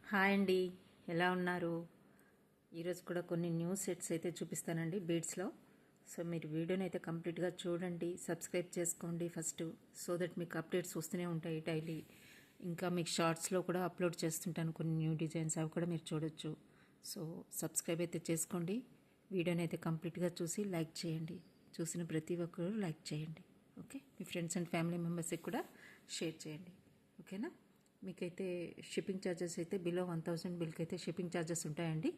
Hi అండి, ఎలా ఉన్నారు? ఈరోజు కూడా కొన్ని న్యూ సెట్స్ అయితే చూపిస్తానండి బీడ్స్లో. సో మీరు వీడియోని అయితే కంప్లీట్గా చూడండి, సబ్స్క్రైబ్ చేసుకోండి ఫస్ట్, సో దట్ మీకు అప్డేట్స్ వస్తూనే ఉంటాయి డైలీ. ఇంకా మీకు షార్ట్స్లో కూడా అప్లోడ్ చేస్తుంటాను కొన్ని న్యూ డిజైన్స్, అవి కూడా మీరు చూడొచ్చు. సో సబ్స్క్రైబ్ అయితే చేసుకోండి, వీడియోని అయితే కంప్లీట్గా చూసి లైక్ చేయండి. చూసిన ప్రతి ఒక్కరు లైక్ చేయండి, okay? Me friends and family మెంబర్స్కి కూడా షేర్ చేయండి, ఓకేనా? మీకైతే షిప్పింగ్ ఛార్జెస్ అయితే బిలో 1000 బిల్కి అయితే షిప్పింగ్ ఛార్జెస్ ఉంటాయండి.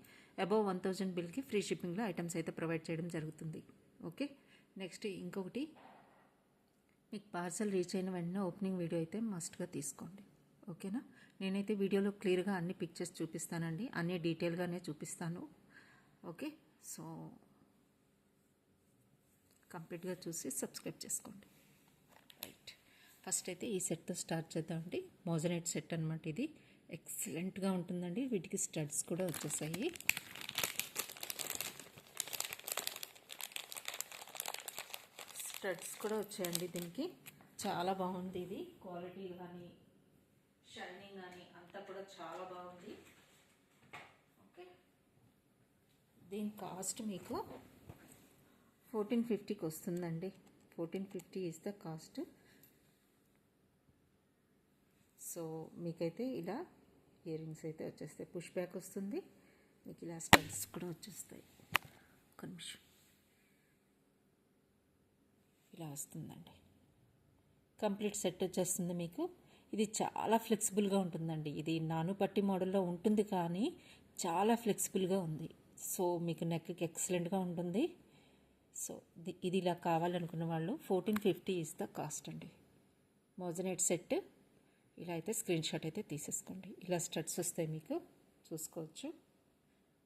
అబవ్ 1000 బిల్కి ఫ్రీ షిప్పింగ్లో ఐటమ్స్ అయితే ప్రొవైడ్ చేయడం జరుగుతుంది, ఓకే? నెక్స్ట్ ఇంకొకటి, మీకు పార్సల్ రీచ్ అయిన వెంటనే ఓపెనింగ్ వీడియో అయితే మస్ట్గా తీసుకోండి, ఓకేనా? నేనైతే వీడియోలో క్లియర్గా అన్ని పిక్చర్స్ చూపిస్తానండి, అన్ని డీటెయిల్గానే చూపిస్తాను, ఓకే? సో కంప్లీట్గా చూసి సబ్స్క్రైబ్ చేసుకోండి. రైట్, ఫస్ట్ అయితే ఈ సెట్తో స్టార్ట్ చేద్దామండి. మోజనైట్ సెట్ అనమాట ఇది. ఎక్సలెంట్గా ఉంటుందండి, వీటికి స్టడ్స్ కూడా వచ్చేసాయి. స్టడ్స్ కూడా వచ్చాయండి దీనికి. చాలా బాగుంది ఇది, క్వాలిటీ కానీ షైనింగ్ కానీ అంతా కూడా చాలా బాగుంది, ఓకే? దీని కాస్ట్ మీకు 1450కి వస్తుందండి. 1450 ఇస్ ద కాస్ట్. సో మీకైతే ఇలా ఇయర్ రింగ్స్ అయితే వచ్చేస్తాయి, పుష్ బ్యాక్ వస్తుంది మీకు, ఇలా స్టడ్స్ కూడా వచ్చేస్తాయి. ఒక నిమిషం, ఇలా వస్తుందండి. కంప్లీట్ సెట్ వచ్చేస్తుంది మీకు. ఇది చాలా ఫ్లెక్సిబుల్గా ఉంటుందండి. ఇది నాను పట్టి మోడల్లో ఉంటుంది కానీ చాలా ఫ్లెక్సిబుల్గా ఉంది. సో మీకు నెక్కి ఎక్సలెంట్గా ఉంటుంది. సో ఇది ఇలా కావాలనుకున్న వాళ్ళు 1450 ఇస్ ద కాస్ట్ అండి. మోజనైట్ సెట్ ఇలా అయితే స్క్రీన్ షాట్ అయితే తీసేసుకోండి. ఇలా స్టడ్స్ వస్తాయి మీకు, చూసుకోవచ్చు.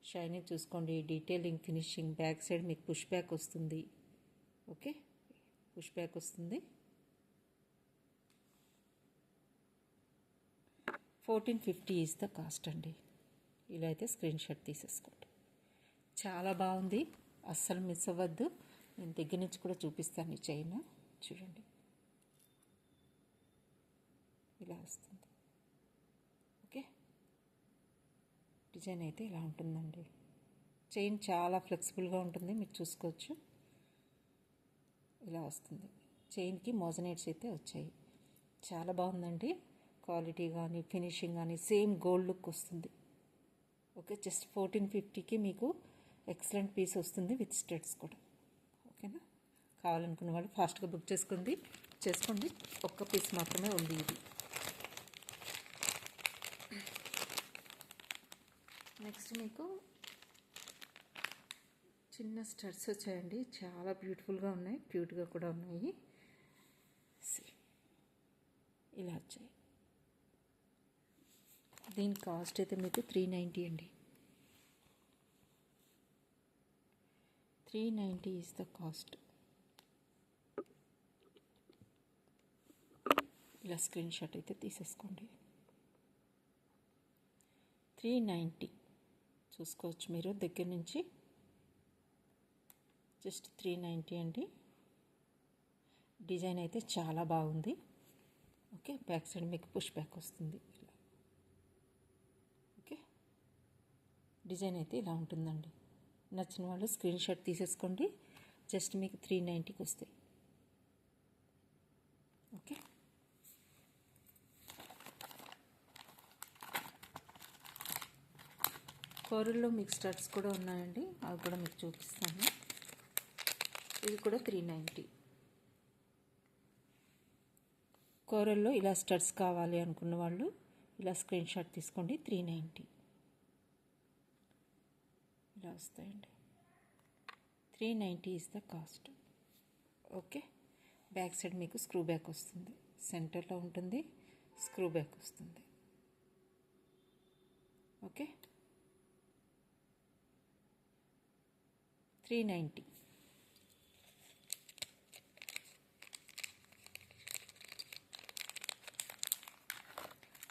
షైనింగ్ చూసుకోండి, డీటెయిలింగ్, ఫినిషింగ్. బ్యాక్ సైడ్ మీకు పుష్ బ్యాక్ వస్తుంది, ఓకే? పుష్ బ్యాక్ వస్తుంది. 1450 ఈజ్ ద కాస్ట్ అండి. ఇలా అయితే స్క్రీన్ షాట్ తీసేసుకోండి. చాలా బాగుంది, అస్సలు మిస్ అవ్వద్దు. నేను దగ్గర నుంచి కూడా చూపిస్తాను ఈ చైన్, చూడండి. ఇలా వస్తుంది, ఓకే? డిజైన్ అయితే ఇలా ఉంటుందండి. చైన్ చాలా ఫ్లెక్సిబుల్గా ఉంటుంది, మీరు చూసుకోవచ్చు. ఇలా వస్తుంది. చైన్కి మోజనైట్స్ అయితే వచ్చాయి. చాలా బాగుందండి, క్వాలిటీ కానీ ఫినిషింగ్ కానీ సేమ్ గోల్డ్ లుక్ వస్తుంది, ఓకే? జస్ట్ 1450కి మీకు ఎక్సలెంట్ పీస్ వస్తుంది విత్ స్టడ్స్ కూడా, ఓకేనా? కావాలనుకున్న వాళ్ళు ఫాస్ట్గా బుక్ చేసుకోండి. ఒక్క పీస్ మాత్రమే ఉంది ఇది. నెక్స్ట్ మీకు చిన్న స్టడ్స్ వచ్చాయండి, చాలా బ్యూటిఫుల్గా ఉన్నాయి, క్యూట్గా కూడా ఉన్నాయి. ఇలా వచ్చాయి. దీని కాస్ట్ అయితే మీకు 390 అండి. 390 ఈజ్ ద కాస్ట్. ఇలా స్క్రీన్ షాట్ అయితే తీసేసుకోండి. 390 చూసుకోవచ్చు మీరు దగ్గర నుంచి. జస్ట్ 390 అండి. డిజైన్ అయితే చాలా బాగుంది, ఓకే? బ్యాక్ సైడ్ మీకు పుష్ బ్యాక్ వస్తుంది ఇలా, ఓకే? డిజైన్ అయితే ఇలా ఉంటుందండి. నచ్చిన వాళ్ళు స్క్రీన్ షాట్ తీసేసుకోండి. జస్ట్ మీకు 390కి వస్తాయి, ఓకే? కోరల్లో మీకు స్టడ్స్ కూడా ఉన్నాయండి, అవి కూడా మీకు చూపిస్తాను. ఇది కూడా 390. కోరల్లో ఇలా స్టడ్స్ కావాలి అనుకున్న వాళ్ళు ఇలా స్క్రీన్ షాట్ తీసుకోండి. 390 ఇలా వస్తాయండి. 390 is the cost, okay? Back side మీకు స్క్రూ బ్యాక్ వస్తుంది, సెంటర్లో ఉంటుంది, స్క్రూ బ్యాక్ వస్తుంది, ఓకే? 390.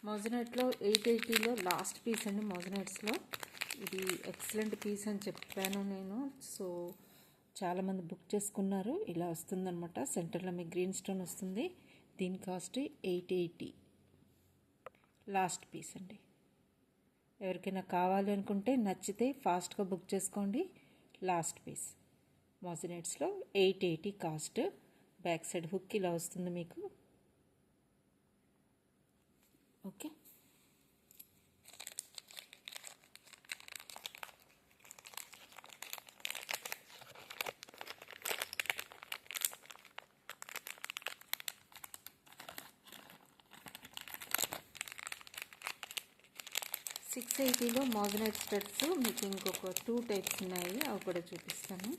మోజనైట్లో 880లో లాస్ట్ పీస్ అండి. మోజనైట్స్లో ఇది ఎక్సలెంట్ పీస్ అని చెప్పాను నేను. సో చాలామంది బుక్ చేసుకున్నారు. ఇలా వస్తుందన్నమాట, సెంటర్లో మీకు గ్రీన్ స్టోన్ వస్తుంది. దీని కాస్ట్ 880, లాస్ట్ పీస్ అండి. ఎవరికైనా కావాలి అనుకుంటే నచ్చితే ఫాస్ట్గా బుక్ చేసుకోండి. లాస్ట్ పీస్ మోజనైట్స్లో 880 కాస్ట్. బ్యాక్ సైడ్ హుక్ ఇలా వస్తుంది మీకు. ఓకే, 680లో మోజనైట్ స్టడ్స్ మీకు ఇంకొక 2 టైప్స్ ఉన్నాయి, అవి కూడా చూపిస్తాను.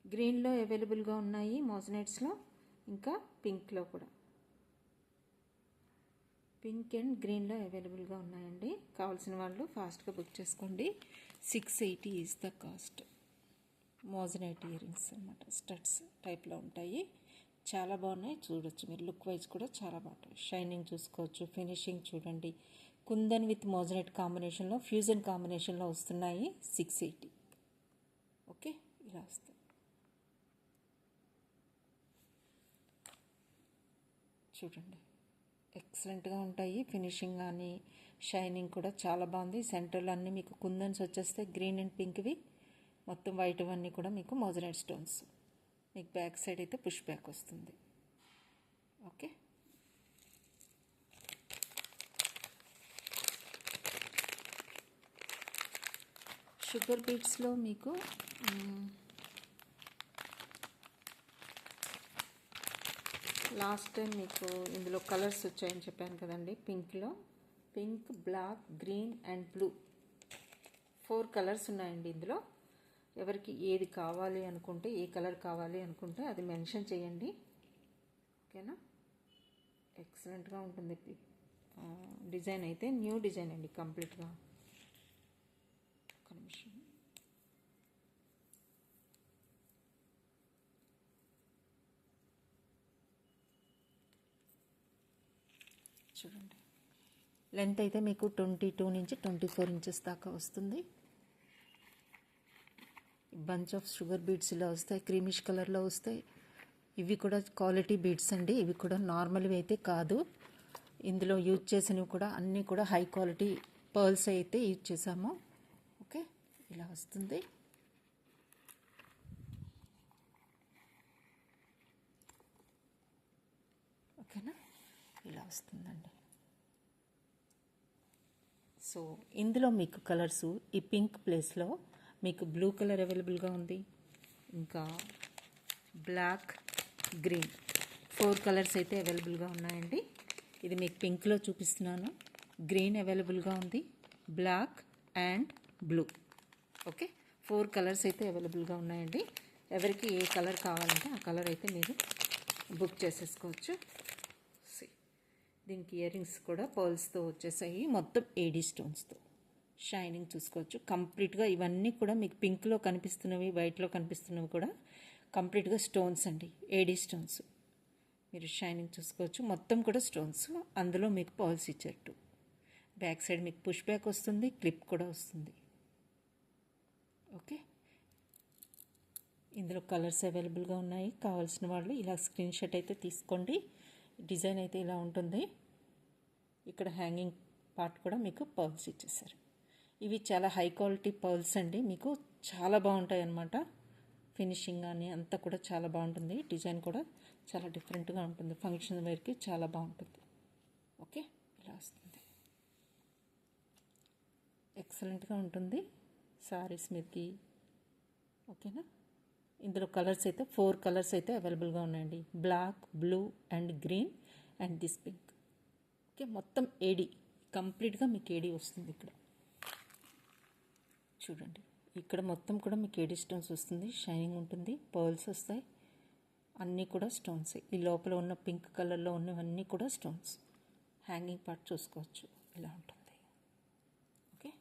గ్రీన్లో అవైలబుల్గా ఉన్నాయి మోజనైట్స్లో, ఇంకా పింక్లో కూడా. పింక్ అండ్ గ్రీన్లో అవైలబుల్గా ఉన్నాయండి. కావాల్సిన వాళ్ళు ఫాస్ట్గా బుక్ చేసుకోండి. 680 is the cost. Moissanite ear rings అన్నమాట, స్టడ్స్ టైప్లో ఉంటాయి. చాలా బాగున్నాయి, చూడొచ్చు మీరు. లుక్ వైజ్ కూడా చాలా బాగుంటాయి. షైనింగ్ చూసుకోవచ్చు, ఫినిషింగ్ చూడండి. కుందన్ విత్ మోజనైట్ కాంబినేషన్లో, ఫ్యూజన్ కాంబినేషన్లో వస్తున్నాయి. 680. ఓకే, ఇలా వస్తుంది. చూడండి, ఎక్సలెంట్గా ఉంటాయి. ఫినిషింగ్ కానీ షైనింగ్ కూడా చాలా బాగుంది. సెంటర్లో అన్నీ మీకు కుందన్స్ వచ్చేస్తే గ్రీన్ అండ్ పింక్వి, మొత్తం వైట్ అవన్నీ కూడా మీకు మోజనైట్ స్టోన్స్. మీకు బ్యాక్ సైడ్ అయితే పుష్ బ్యాక్ వస్తుంది. ఓకే, షుగర్ బీట్స్లో మీకు లాస్ట్ టైం మీకు ఇందులో కలర్స్ వచ్చాయని చెప్పాను కదండి. పింక్లో pink, black, green and blue 4 colours ఉన్నాయండి ఇందులో. ఎవరికి ఏది కావాలి అనుకుంటే, ఏ కలర్ కావాలి అనుకుంటే అది మెన్షన్ చేయండి. ఓకేనా, ఎక్సలెంట్గా ఉంటుంది. డిజైన్ అయితే న్యూ డిజైన్ అండి కంప్లీట్గా. ఒక నిమిషం, చూడండి. లెంత్ అయితే మీకు 22 నుంచి 24 ఇంచెస్ దాకా వస్తుంది. బంచ్ ఆఫ్ షుగర్ బీడ్స్ ఇలా వస్తాయి, క్రీమిష్ కలర్లో వస్తాయి. ఇవి కూడా క్వాలిటీ బీడ్స్ అండి, ఇవి కూడా నార్మల్వి అయితే కాదు. ఇందులో యూజ్ చేసినవి కూడా అన్నీ కూడా హై క్వాలిటీ పర్ల్స్ అయితే యూజ్ చేసాము. ఓకే, ఇలా వస్తుంది. ఓకేనా, ఇలా వస్తుందండి. సో ఇందులో మీకు కలర్సు ఈ పింక్ ప్లేస్లో మీకు బ్లూ కలర్ అవైలబుల్గా ఉంది, ఇంకా బ్లాక్, గ్రీన్ 4 కలర్స్ అయితే అవైలబుల్గా ఉన్నాయండి. ఇది మీకు పింక్లో చూపిస్తున్నాను. గ్రీన్ అవైలబుల్గా ఉంది, black and blue. Okay, 4 colours అయితే అవైలబుల్గా ఉన్నాయండి. ఎవరికి ఏ కలర్ కావాలంటే ఆ కలర్ అయితే మీరు బుక్ చేసేసుకోవచ్చు. దీనికి ఇయర్ రింగ్స్ కూడా పర్ల్స్తో వచ్చేసాయి, మొత్తం ఏడీ స్టోన్స్తో. షైనింగ్ చూసుకోవచ్చు కంప్లీట్గా. ఇవన్నీ కూడా మీకు పింక్లో కనిపిస్తున్నవి, వైట్లో కనిపిస్తున్నవి కూడా కంప్లీట్గా స్టోన్స్ అండి, ఏడీ స్టోన్స్. మీరు షైనింగ్ చూసుకోవచ్చు, మొత్తం కూడా స్టోన్స్. అందులో మీకు పర్ల్స్ ఇచ్చేట్టు. బ్యాక్ సైడ్ మీకు పుష్ బ్యాక్ వస్తుంది, క్లిప్ కూడా వస్తుంది. ఓకే, ఇందులో కలర్స్ అవైలబుల్గా ఉన్నాయి. కావాల్సిన వాళ్ళు ఇలా స్క్రీన్ షాట్ అయితే తీసుకోండి. డిజైన్ అయితే ఇలా ఉంటుంది. ఇక్కడ హ్యాంగింగ్ పార్ట్ కూడా మీకు పర్ల్స్ ఇచ్చేసారు. ఇవి చాలా హై క్వాలిటీ పర్ల్స్ అండి, మీకు చాలా బాగుంటాయి అన్నమాట. ఫినిషింగ్ కానీ అంతా కూడా చాలా బాగుంటుంది. డిజైన్ కూడా చాలా డిఫరెంట్గా ఉంటుంది, ఫంక్షన్ వేర్కి చాలా బాగుంటుంది. ఓకే, ఇలా వస్తుంది. ఎక్సలెంట్గా ఉంటుంది సారీస్ మీదకి. ఓకేనా, ఇందులో కలర్స్ అయితే 4 కలర్స్ అయితే అవైలబుల్గా ఉన్నాయండి. Black, blue and green and this pink. Okay, మొత్తం ఏడీ కంప్లీట్గా మీకు ఏడీ వస్తుంది. ఇక్కడ చూడండి, ఇక్కడ మొత్తం కూడా మీకు ఏడీ స్టోన్స్ వస్తుంది. షైనింగ్ ఉంటుంది, పర్ల్స్ వస్తాయి, అన్నీ కూడా స్టోన్స్. ఈ లోపల ఉన్న పింక్ కలర్లో ఉన్నవన్నీ కూడా స్టోన్స్. హ్యాంగింగ్ పార్ట్ చూసుకోవచ్చు, ఇలా ఉంటుంది. ఓకే,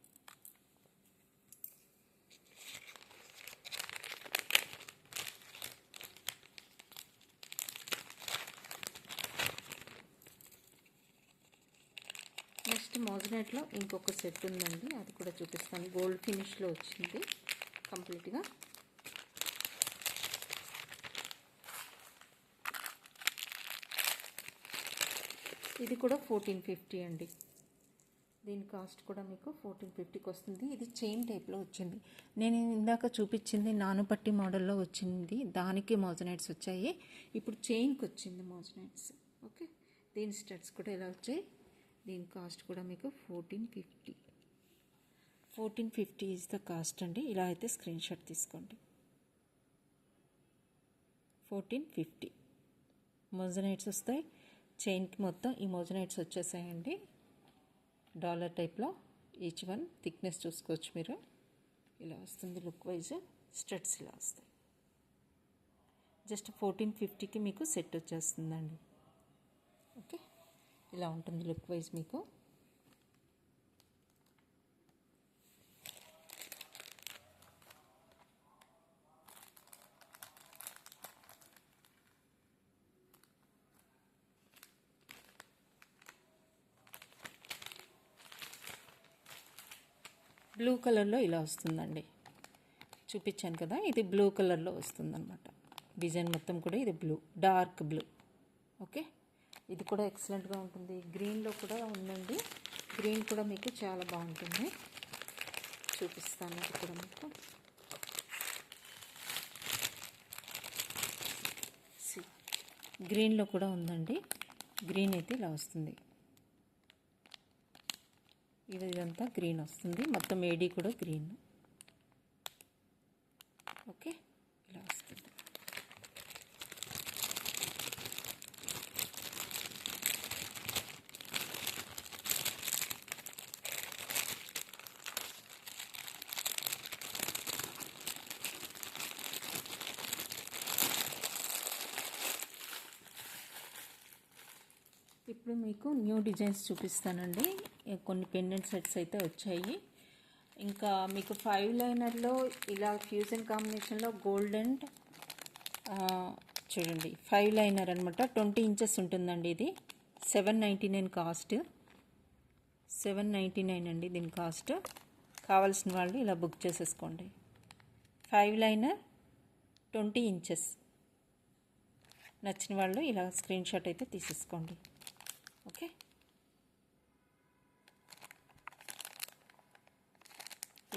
నెక్స్ట్ మోజనైట్లో ఇంకొక సెట్ ఉందండి, అది కూడా చూపిస్తాను. గోల్డ్ ఫినిష్లో వచ్చింది కంప్లీట్గా. ఇది కూడా 1450 అండి. దీని కాస్ట్ కూడా మీకు 1450కి వస్తుంది. ఇది చైన్ టైప్లో వచ్చింది. నేను ఇందాక చూపించింది నానుపట్టి మోడల్లో వచ్చింది, దానికి మోజనైట్స్ వచ్చాయి. ఇప్పుడు చైన్కి వచ్చింది మోజనైట్స్. ఓకే, దీని స్టడ్స్ కూడా ఇలా వచ్చాయి. దీని కాస్ట్ కూడా మీకు 1450 ఈజ్ ద కాస్ట్ అండి. ఇలా అయితే స్క్రీన్ షాట్ తీసుకోండి. 1450 మోజనైట్స్ వస్తాయి. చైన్కి మొత్తం ఈ మోజనైట్స్ వచ్చేసాయండి. డాలర్ టైప్లో ఈచ్ వన్ థిక్నెస్ చూసుకోవచ్చు మీరు. ఇలా వస్తుంది లుక్ వైజ్. స్టడ్స్ ఇలా వస్తాయి. జస్ట్ 1450కి మీకు సెట్ వచ్చేస్తుందండి. ఓకే, ఇలా ఉంటుంది లుక్ వైజ్ మీకు. బ్లూ కలర్లో ఇలా వస్తుందండి. చూపించాను కదా, ఇది బ్లూ కలర్లో వస్తుందన్నమాట. డిజైన్ మొత్తం కూడా ఇది బ్లూ, డార్క్ బ్లూ. ఓకే, ఇది కూడా ఎక్సలెంట్గా ఉంటుంది. గ్రీన్లో కూడా ఉందండి. గ్రీన్ కూడా మీకు చాలా బాగుంటుంది. చూపిస్తాను ఇది కూడా మీకు. గ్రీన్లో కూడా ఉందండి. గ్రీన్ అయితే ఇలా వస్తుంది. ఇదంతా గ్రీన్ వస్తుంది. మొత్తం ఏడీ కూడా గ్రీన్. ఓకే, ఇలా వస్తుంది. ఇప్పుడు మీకు న్యూ డిజైన్స్ చూపిస్తానండి. కొన్ని పెండెంట్ సెట్స్ అయితే వచ్చాయి. ఇంకా మీకు 5 లైనర్లో ఇలా ఫ్యూజన్ కాంబినేషన్లో గోల్డ్ అండ్ చూడండి 5 లైనర్ అనమాట. 20 ఇంచెస్ ఉంటుందండి. ఇది 799 కాస్ట్. 799 అండి దీని కాస్ట్. కావాల్సిన వాళ్ళు ఇలా బుక్ చేసేసుకోండి. 5 లైనర్ 20 ఇంచెస్. నచ్చిన వాళ్ళు ఇలా స్క్రీన్ షాట్ అయితే తీసేసుకోండి. ఓకే,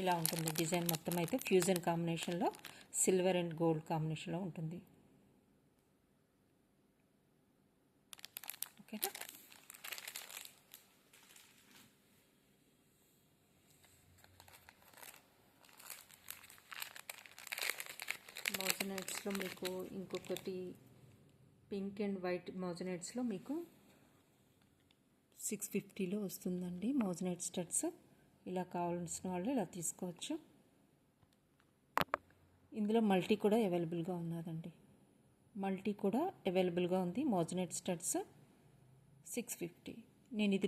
ఇలా ఉంటుంది డిజైన్ మొత్తం. అయితే ఫ్యూజన్ కాంబినేషన్లో సిల్వర్ అండ్ గోల్డ్ కాంబినేషన్లో ఉంటుంది. ఓకేనా. మోజనైట్స్లో మీకు ఇంకొకటి పింక్ అండ్ వైట్ మోజనైట్స్లో మీకు 650లో వస్తుందండి మోజనైట్ స్టడ్స్. ఇలా కావాల్సిన వాళ్ళు ఇలా తీసుకోవచ్చు. ఇందులో మల్టీ కూడా అవైలబుల్గా ఉన్నదండి. మల్టీ కూడా అవైలబుల్గా ఉంది. Moissanite studs 650. నేను ఇది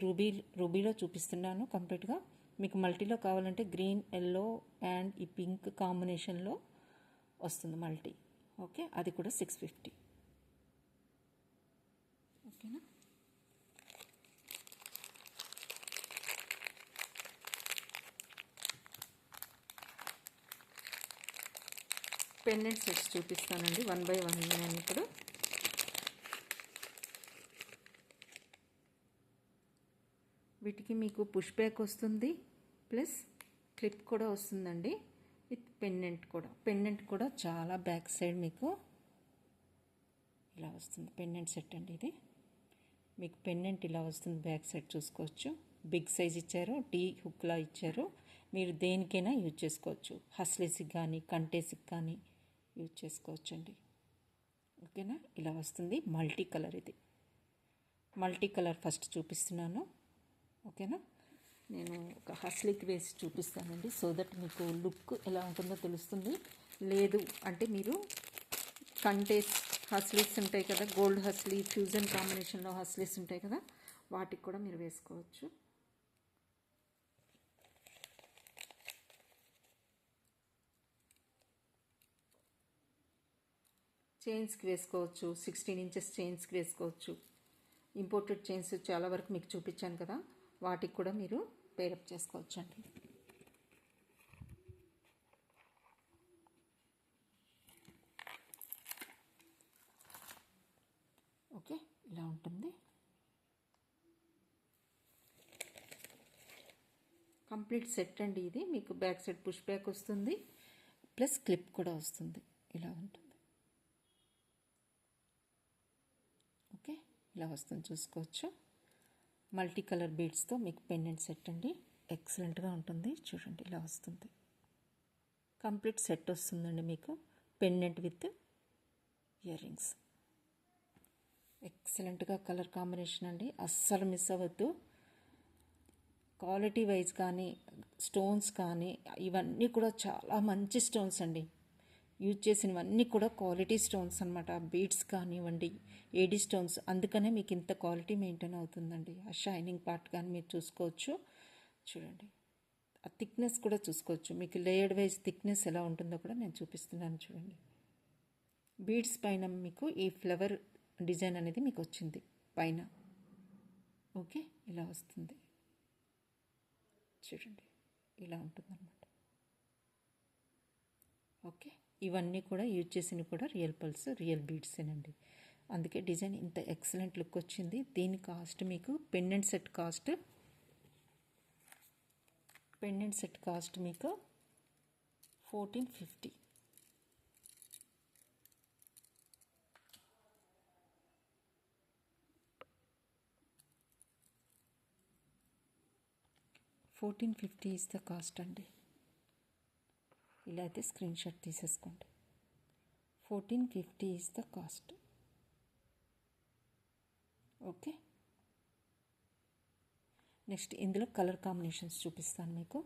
రూబీలో చూపిస్తున్నాను కంప్లీట్గా. మీకు మల్టీలో కావాలంటే గ్రీన్, ఎల్లో అండ్ ఈ పింక్ కాంబినేషన్లో వస్తుంది మల్టీ. ఓకే, అది కూడా 650. ఓకేనా. పెండెంట్ సెట్స్ చూపిస్తానండి 1 by 1 నేను ఇప్పుడు. వీటికి మీకు పుష్ బ్యాక్ వస్తుంది, ప్లస్ క్లిప్ కూడా వస్తుందండి విత్ పెండెంట్ కూడా చాలా బ్యాక్ సైడ్ మీకు ఇలా వస్తుంది. పెండెంట్ సెట్ అండి ఇది. మీకు పెండెంట్ ఇలా వస్తుంది బ్యాక్ సైడ్ చూసుకోవచ్చు. బిగ్ సైజ్ ఇచ్చారు, టీ హుక్లా ఇచ్చారు. మీరు దేనికైనా యూజ్ చేసుకోవచ్చు. హస్లీస్కి కానీ కంటేస్కి కానీ యూజ్ చేసుకోవచ్చు అండి. ఓకేనా. ఇలా వస్తుంది మల్టీ కలర్. ఇది మల్టీ కలర్ ఫస్ట్ చూపిస్తున్నాను. ఓకేనా. నేను ఒక హస్లీకి వేసి చూపిస్తానండి, సో దట్ మీకు లుక్ ఎలా ఉంటుందో తెలుస్తుంది. లేదు అంటే మీరు కంటేస్ హస్లీస్ ఉంటాయి కదా, గోల్డ్ హస్లీ ఫ్యూజన్ కాంబినేషన్లో హస్లీస్ ఉంటాయి కదా, వాటికి కూడా మీరు వేసుకోవచ్చు. చైన్స్కి వేసుకోవచ్చు. 16 ఇంచెస్ చైన్స్కి వేసుకోవచ్చు. ఇంపోర్టెడ్ చైన్స్ చాలా వరకు మీకు చూపించాను కదా, వాటికి కూడా మీరు పేరప్ చేసుకోవచ్చు అండి. ఓకే, ఇలా ఉంటుంది. కంప్లీట్ సెట్ అండి ఇది. మీకు బ్యాక్ సైడ్ పుష్ బ్యాక్ వస్తుంది, ప్లస్ క్లిప్ కూడా వస్తుంది. ఇలా ఉంటుంది. ఓకే, ఇలా వస్తుంది చూసుకోవచ్చు. మల్టీ కలర్ బీడ్స్తో మీకు పెండెంట్ సెట్ అండి. ఎక్సలెంట్గా ఉంటుంది. చూడండి ఇలా వస్తుంది. కంప్లీట్ సెట్ వస్తుందండి మీకు. Pendant with ear rings. ఎక్సలెంట్గా కలర్ కాంబినేషన్ అండి. అస్సలు మిస్ అవ్వద్దు. క్వాలిటీ వైజ్ కానీ స్టోన్స్ కానీ ఇవన్నీ కూడా చాలా మంచి స్టోన్స్ అండి. యూజ్ చేసినవన్నీ కూడా క్వాలిటీ స్టోన్స్ అనమాట. బీడ్స్ కానివ్వండి, ఏడీ స్టోన్స్. అందుకనే మీకు ఇంత క్వాలిటీ మెయింటైన్ అవుతుందండి. ఆ షైనింగ్ పార్ట్ కానీ మీరు చూసుకోవచ్చు. చూడండి, ఆ థిక్నెస్ కూడా చూసుకోవచ్చు. మీకు లేయర్డ్ వైజ్ థిక్నెస్ ఎలా ఉంటుందో కూడా నేను చూపిస్తున్నాను. చూడండి, బీడ్స్ పైన మీకు ఈ ఫ్లవర్ డిజైన్ అనేది మీకు వచ్చింది పైన. ఓకే, ఇలా వస్తుంది. చూడండి ఇలా ఉంటుందన్నమాట. ఓకే, ఇవన్నీ కూడా యూజ్ చేసినవి కూడా రియల్ పల్స్, రియల్ బీడ్సేనండి. అందుకే డిజైన్ ఇంత ఎక్సలెంట్ లుక్ వచ్చింది. దీని కాస్ట్ మీకు పెండెంట్ సెట్ కాస్ట్ మీకు 1450. $1450 ఇస్ ద కాస్ట్ అండి. ఇలా అయితే స్క్రీన్ షాట్ తీసేసుకోండి. 1450 is the cost. Okay, next ఇందులో కలర్ కాంబినేషన్స్ చూపిస్తాను మీకు.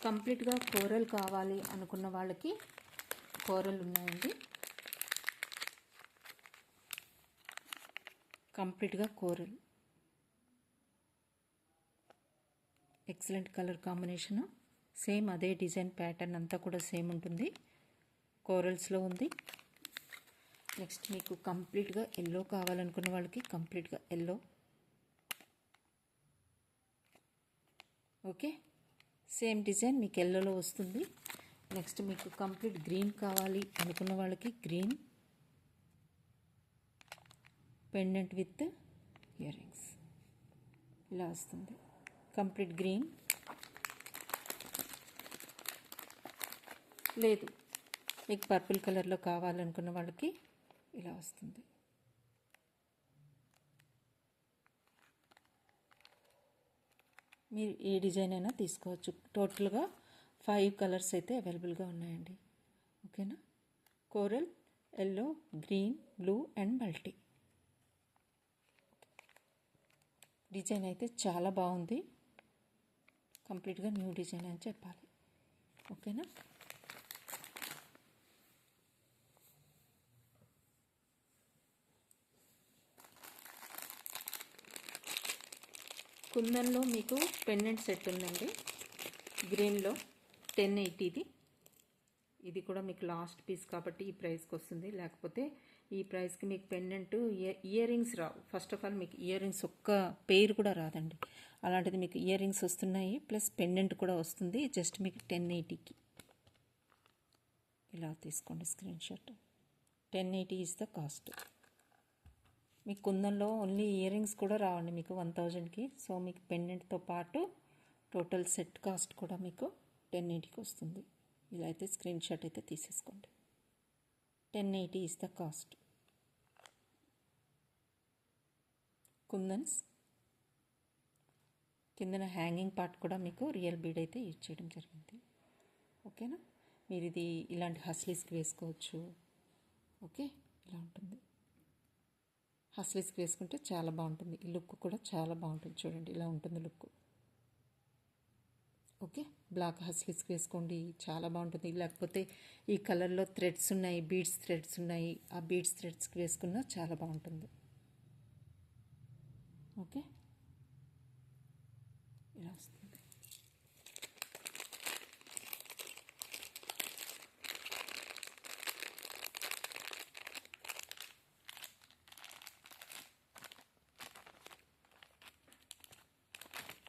కంప్లీట్గా కోరల్ కావాలి అనుకున్న వాళ్ళకి కోరల్ ఉన్నాయండి. కంప్లీట్గా coral. Excellent colour combination. Same అదే డిజైన్ ప్యాటర్న్ అంతా కూడా సేమ్ ఉంటుంది. కోరల్స్లో ఉంది. నెక్స్ట్ మీకు కంప్లీట్గా ఎల్లో కావాలనుకున్న వాళ్ళకి కంప్లీట్గా ఎల్లో. ఓకే, సేమ్ డిజైన్ మీకు ఎల్లోలో వస్తుంది. నెక్స్ట్ మీకు కంప్లీట్ గ్రీన్ కావాలి అనుకున్న వాళ్ళకి green pendant with ear rings ఇలా వస్తుంది. Complete green. లేదు, మీకు పర్పుల్ కలర్లో కావాలనుకున్న వాళ్ళకి ఇలా వస్తుంది. మీరు ఏ డిజైన్ అయినా తీసుకోవచ్చు. టోటల్గా 5 కలర్స్ అయితే అవైలబుల్గా ఉన్నాయండి. ఓకేనా, coral, yellow, green, blue and multi. Design అయితే చాలా బాగుంది. కంప్లీట్గా న్యూ డిజైన్ అని చెప్పాలి. ఓకేనా, కుందన్లో మీకు పెండెంట్ సెట్ ఉందండి. గ్రీన్లో 1080. ఇది కూడా మీకు లాస్ట్ పీస్ కాబట్టి ఈ ప్రైస్కి వస్తుంది. లేకపోతే ఈ ప్రైస్కి మీకు pendant ear rings Rao. First of all మీకు ఇయర్ రింగ్స్ ఒక్క పేరు కూడా రాదండి. అలాంటిది మీకు ఇయర్ రింగ్స్ వస్తున్నాయి, ప్లస్ పెండెంట్ కూడా వస్తుంది. జస్ట్ మీకు 1080కి ఇలా తీసుకోండి screen shot. 1080 is the cost. మీకు కుందన్లో ఓన్లీ ఇయర్ రింగ్స్ కూడా రావండి మీకు 1000కి. సో మీకు పెండెంట్తో పాటు టోటల్ సెట్ కాస్ట్ కూడా మీకు 1080కి వస్తుంది. ఇలా అయితే స్క్రీన్ షాట్ అయితే తీసేసుకోండి. 1080 ఇస్ ద కాస్ట్. కుందన్స్ కిందన హ్యాంగింగ్ పార్ట్ కూడా మీకు రియల్ బీడ్ అయితే యూజ్ చేయడం జరిగింది. ఓకేనా, మీరు ఇది ఇలాంటి హస్లీస్కి వేసుకోవచ్చు. ఓకే, ఇలా ఉంటుంది. హస్లీస్కి వేసుకుంటే చాలా బాగుంటుంది. ఈ లుక్ కూడా చాలా బాగుంటుంది. చూడండి ఇలా ఉంటుంది లుక్. ఓకే, బ్లాక్ హస్లీస్కి వేసుకోండి, చాలా బాగుంటుంది. లేకపోతే ఈ కలర్లో థ్రెడ్స్ ఉన్నాయి, బీడ్స్ థ్రెడ్స్ ఉన్నాయి, ఆ బీడ్స్ థ్రెడ్స్కి వేసుకున్నా చాలా బాగుంటుంది. ఓకే, ఇలా వస్తుంది.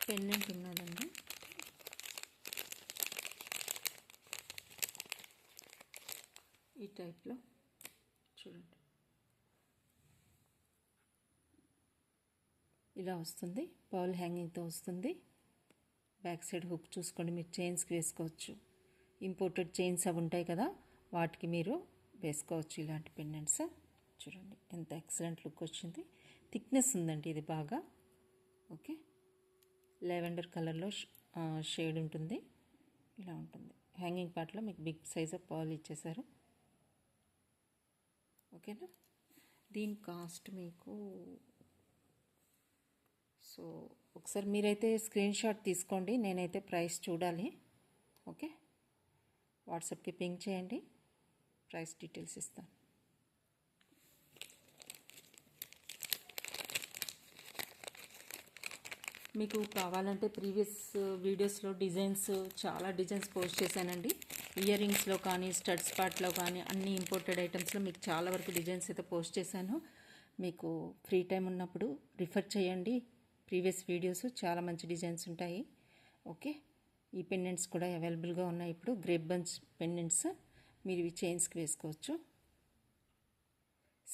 పెండెంట్ ఉన్నదండి. ఈ టైప్లో చూడండి, ఇలా వస్తుంది. పర్ల్ హ్యాంగింగ్తో వస్తుంది. బ్యాక్ సైడ్ హుక్ చూసుకోండి, మీరు చైన్స్కి వేసుకోవచ్చు. ఇంపోర్టెడ్ చైన్స్ అవి ఉంటాయి కదా, వాటికి మీరు వేసుకోవచ్చు ఇలాంటి పెండెంట్స్. చూడండి ఎంత ఎక్సలెంట్ లుక్ వచ్చింది. థిక్నెస్ ఉందండి ఇది బాగా. ఓకే, లెవెండర్ కలర్లో షేడ్ ఉంటుంది. ఇలా ఉంటుంది. హ్యాంగింగ్ పార్ట్లో మీకు బిగ్ సైజ్ ఆఫ్ పర్ల్ ఇచ్చేసారు. ఓకేనా, దీని కాస్ట్ మీకు, సో ఒకసారి మీరైతే స్క్రీన్ షాట్ తీసుకోండి, నేనైతే ప్రైస్ చూడాలి. ఓకే, వాట్సాప్కి పింక్ చేయండి, ప్రైస్ డీటెయిల్స్ ఇస్తాను. మీకు కావాలంటే ప్రీవియస్ వీడియోస్లో చాలా డిజైన్స్ పోస్ట్ చేశానండి. ఇయర్ రింగ్స్లో కానీ, స్టడ్స్ పార్ట్లో కానీ, అన్ని ఇంపోర్టెడ్ ఐటమ్స్లో మీకు చాలా వరకు డిజైన్స్ అయితే పోస్ట్ చేశాను. మీకు ఫ్రీ టైం ఉన్నప్పుడు రిఫర్ చేయండి. ప్రీవియస్ వీడియోస్ చాలా మంచి డిజైన్స్ ఉంటాయి. ఓకే, ఈ పెండెంట్స్ కూడా అవైలబుల్గా ఉన్నాయి ఇప్పుడు. గ్రేప్ బంచ్ పెండెంట్స్ మీరు ఇవి చైన్స్కి వేసుకోవచ్చు.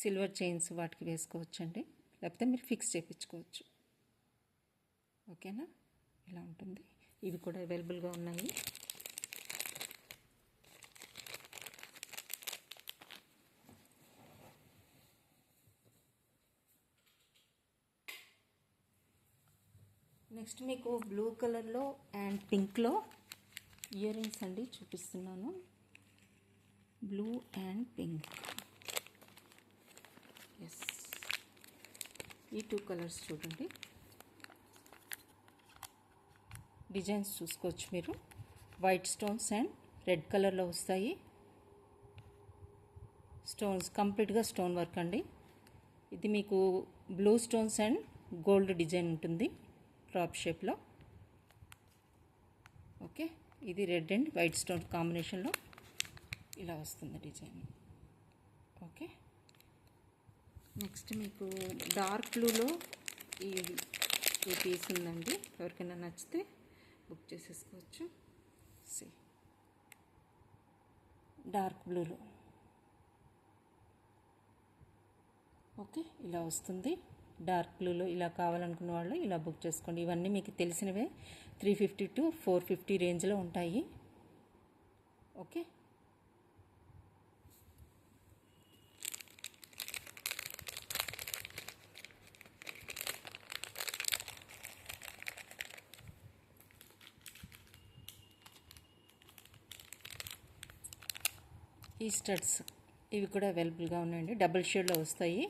సిల్వర్ చైన్స్ వాటికి వేసుకోవచ్చు అండి, లేకపోతే మీరు ఫిక్స్ చేయించుకోవచ్చు. ఓకేనా, ఇలా ఉంటుంది. ఇవి కూడా అవైలబుల్గా ఉన్నాయి. నెక్స్ట్ మీకు బ్లూ కలర్లో అండ్ పింక్లో ఇయర్ రింగ్స్ అండి చూపిస్తున్నాను. బ్లూ అండ్ పింక్, ఎస్, ఈ 2 కలర్స్ చూడండి. డిజైన్స్ చూసుకోవచ్చు మీరు. వైట్ స్టోన్స్ అండ్ రెడ్ కలర్లో వస్తాయి. స్టోన్స్ కంప్లీట్గా స్టోన్ వర్క్ అండి. ఇది మీకు blue stones and gold design ఉంటుంది డ్రాప్ షేప్లో. ఓకే, ఇది రెడ్ అండ్ వైట్ స్టోన్ కాంబినేషన్లో ఇలా వస్తుంది డిజైన్. ఓకే, నెక్స్ట్ మీకు డార్క్ బ్లూలో ఈ పీస్ ఉందండి. ఎవరికైనా నచ్చితే బుక్ చేసేసుకోవచ్చు. డార్క్ బ్లూలో ఓకే, ఇలా వస్తుంది. డార్క్ బ్లూలో ఇలా కావాలనుకున్న వాళ్ళు ఇలా బుక్ చేసుకోండి. ఇవన్నీ మీకు తెలిసినవే. 350 to 450 రేంజ్లో ఉంటాయి. ఓకే, ఈ స్టడ్స్ ఇవి కూడా అవైలబుల్గా ఉన్నాయండి. డబుల్ షేడ్లో వస్తాయి.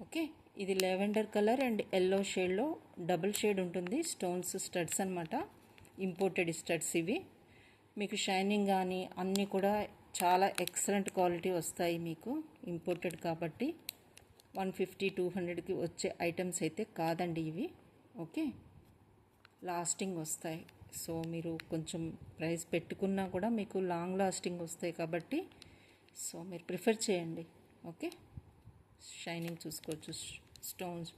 ఓకే, ఇది లెవెండర్ కలర్ అండ్ ఎల్లో షేడ్లో డబుల్ షేడ్ ఉంటుంది. స్టోన్స్ స్టడ్స్ అనమాట, ఇంపోర్టెడ్ స్టడ్స్ ఇవి. మీకు షైనింగ్ కానీ అన్నీ కూడా చాలా ఎక్సలెంట్ క్వాలిటీ వస్తాయి మీకు. ఇంపోర్టెడ్ కాబట్టి 150-200కి వచ్చే ఐటమ్స్ అయితే కాదండి ఇవి. ఓకే, లాస్టింగ్ వస్తాయి. సో మీరు కొంచెం ప్రైస్ పెట్టుకున్నా కూడా మీకు లాంగ్ లాస్టింగ్ వస్తాయి కాబట్టి సో మీరు ప్రిఫర్ చేయండి. ఓకే, షైనింగ్ చూసుకోవచ్చు. స్టోన్స్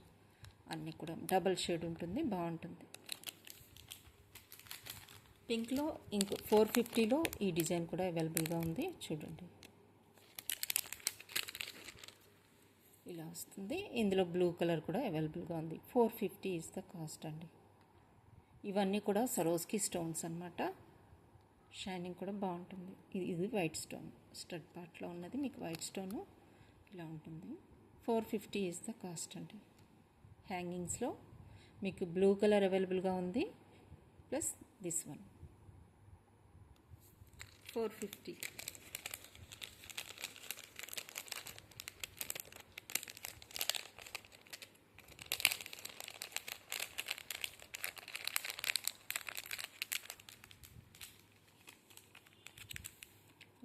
అన్నీ కూడా డబల్ షేడ్ ఉంటుంది, బాగుంటుంది. పింక్లో ఇంకో 450లో ఈ డిజైన్ కూడా అవైలబుల్గా ఉంది. చూడండి ఇలా వస్తుంది. ఇందులో బ్లూ కలర్ కూడా అవైలబుల్గా ఉంది. 450 ఈజ్ ద కాస్ట్ అండి. ఇవన్నీ కూడా సరోస్కి స్టోన్స్ అనమాట. షైనింగ్ కూడా బాగుంటుంది. ఇది వైట్ స్టోన్ స్టడ్ పార్ట్లో ఉన్నది మీకు వైట్ స్టోను ఇలా ఉంటుంది. 450 ఈజ్ ద కాస్ట్ అండి. హ్యాంగింగ్స్లో మీకు బ్లూ కలర్ అవైలబుల్గా ఉంది, ప్లస్ దిస్ వన్ 450.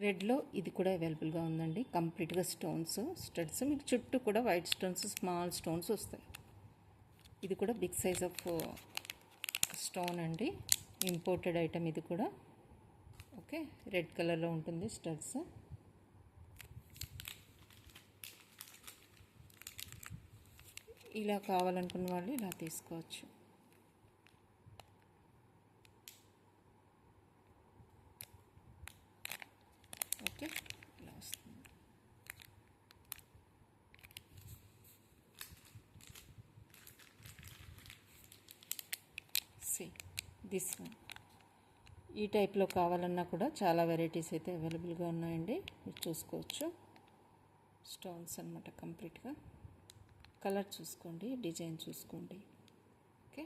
రెడ్లో ఇది కూడా అవైలబుల్గా ఉందండి. కంప్లీట్గా స్టోన్స్ స్టడ్స్, మీకు చుట్టూ కూడా వైట్ స్టోన్స్ స్మాల్ స్టోన్స్ వస్తాయి. ఇది కూడా బిగ్ సైజ్ ఆఫ్ స్టోన్ అండి, ఇంపోర్టెడ్ ఐటమ్ ఇది కూడా. ఓకే, రెడ్ కలర్లో ఉంటుంది స్టడ్స్. ఇలా కావాలనుకున్న వాళ్ళు ఇలా తీసుకోవచ్చు. ఓకే, ఇలా వస్తుంది. This one. ఈ టైప్లో కావాలన్నా కూడా చాలా వెరైటీస్ అయితే అవైలబుల్గా ఉన్నాయండి, మీరు చూసుకోవచ్చు. స్టోన్స్ అనమాట కంప్లీట్గా. కలర్ చూసుకోండి, డిజైన్ చూసుకోండి. ఓకే,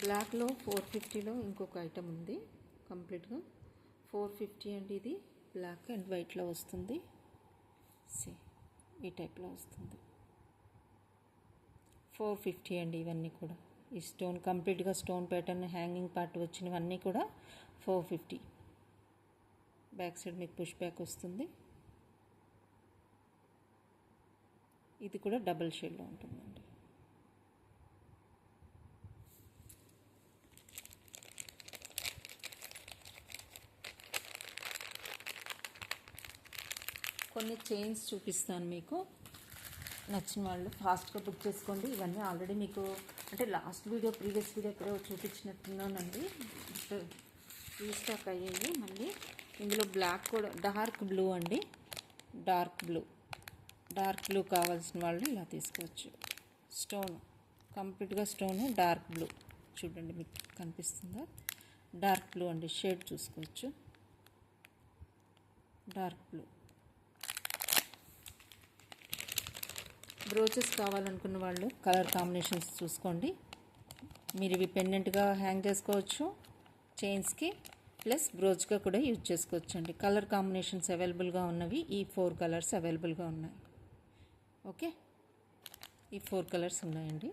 బ్లాక్లో 450లో ఇంకొక ఐటమ్ ఉంది కంప్లీట్గా. 450 అండి, ఇది బ్లాక్ అండ్ వైట్లో వస్తుంది. ఈ టైప్లో వస్తుంది. 450 అండి ఇవన్నీ కూడా. ఈ స్టోన్ కంప్లీట్గా స్టోన్ ప్యాటర్న్ హ్యాంగింగ్ పార్ట్ వచ్చినవన్నీ కూడా 450. బ్యాక్ సైడ్ మీకు పుష్ బ్యాక్ వస్తుంది. ఇది కూడా డబుల్ షేడ్లో ఉంటుందండి. కొన్ని చైన్స్ చూపిస్తాను మీకు, నచ్చిన వాళ్ళు ఫాస్ట్గా బుక్ చేసుకోండి. ఇవన్నీ ఆల్రెడీ మీకు అంటే లాస్ట్ వీడియో ప్రీవియస్ వీడియో ఎక్కడో చూపించినట్టున్నానండి, రీస్టాక్ అయ్యాయి మళ్ళీ. ఇందులో బ్లాక్ కూడా డార్క్ బ్లూ అండి, డార్క్ బ్లూ కావాల్సిన వాళ్ళు ఇలా తీసుకోవచ్చు. స్టోన్ కంప్లీట్గా స్టోను డార్క్ బ్లూ చూడండి, మీకు కనిపిస్తుందా? డార్క్ బ్లూ అండి, షేడ్ చూసుకోవచ్చు. Dark blue. బ్రోచెస్ కావాలనుకున్న వాళ్ళు కలర్ కాంబినేషన్స్ చూసుకోండి. మీరు ఇవి పెండెంట్గా హ్యాంగ్ చేసుకోవచ్చు చైన్స్కి, ప్లస్ బ్రోచ్గా కూడా యూజ్ చేసుకోవచ్చు అండి. కలర్ కాంబినేషన్స్ అవైలబుల్గా ఉన్నవి ఈ 4 కలర్స్ అవైలబుల్గా ఉన్నాయి. ఓకే, ఈ 4 కలర్స్ ఉన్నాయండి.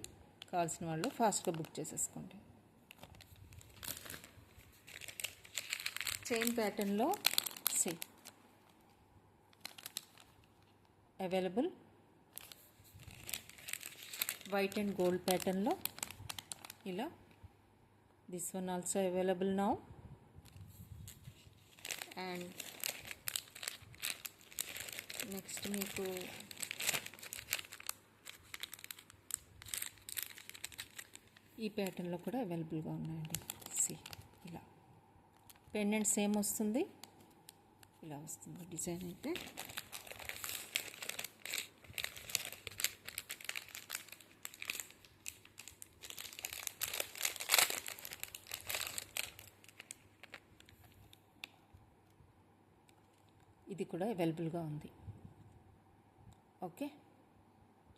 కావాల్సిన వాళ్ళు ఫాస్ట్గా బుక్ చేసేసుకోండి. చైన్ ప్యాటర్న్లో అవైలబుల్. వైట్ అండ్ గోల్డ్ ప్యాటర్న్లో ఇలా. This one also available now. And next మీకు ఈ ప్యాటర్న్లో కూడా అవైలబుల్గా ఉన్నాయండి. ఇలా పెండెంట్ సేమ్ వస్తుంది, ఇలా వస్తుంది డిజైన్ అయితే. ఇది కూడా అవైలబుల్గా ఉంది. ఓకే,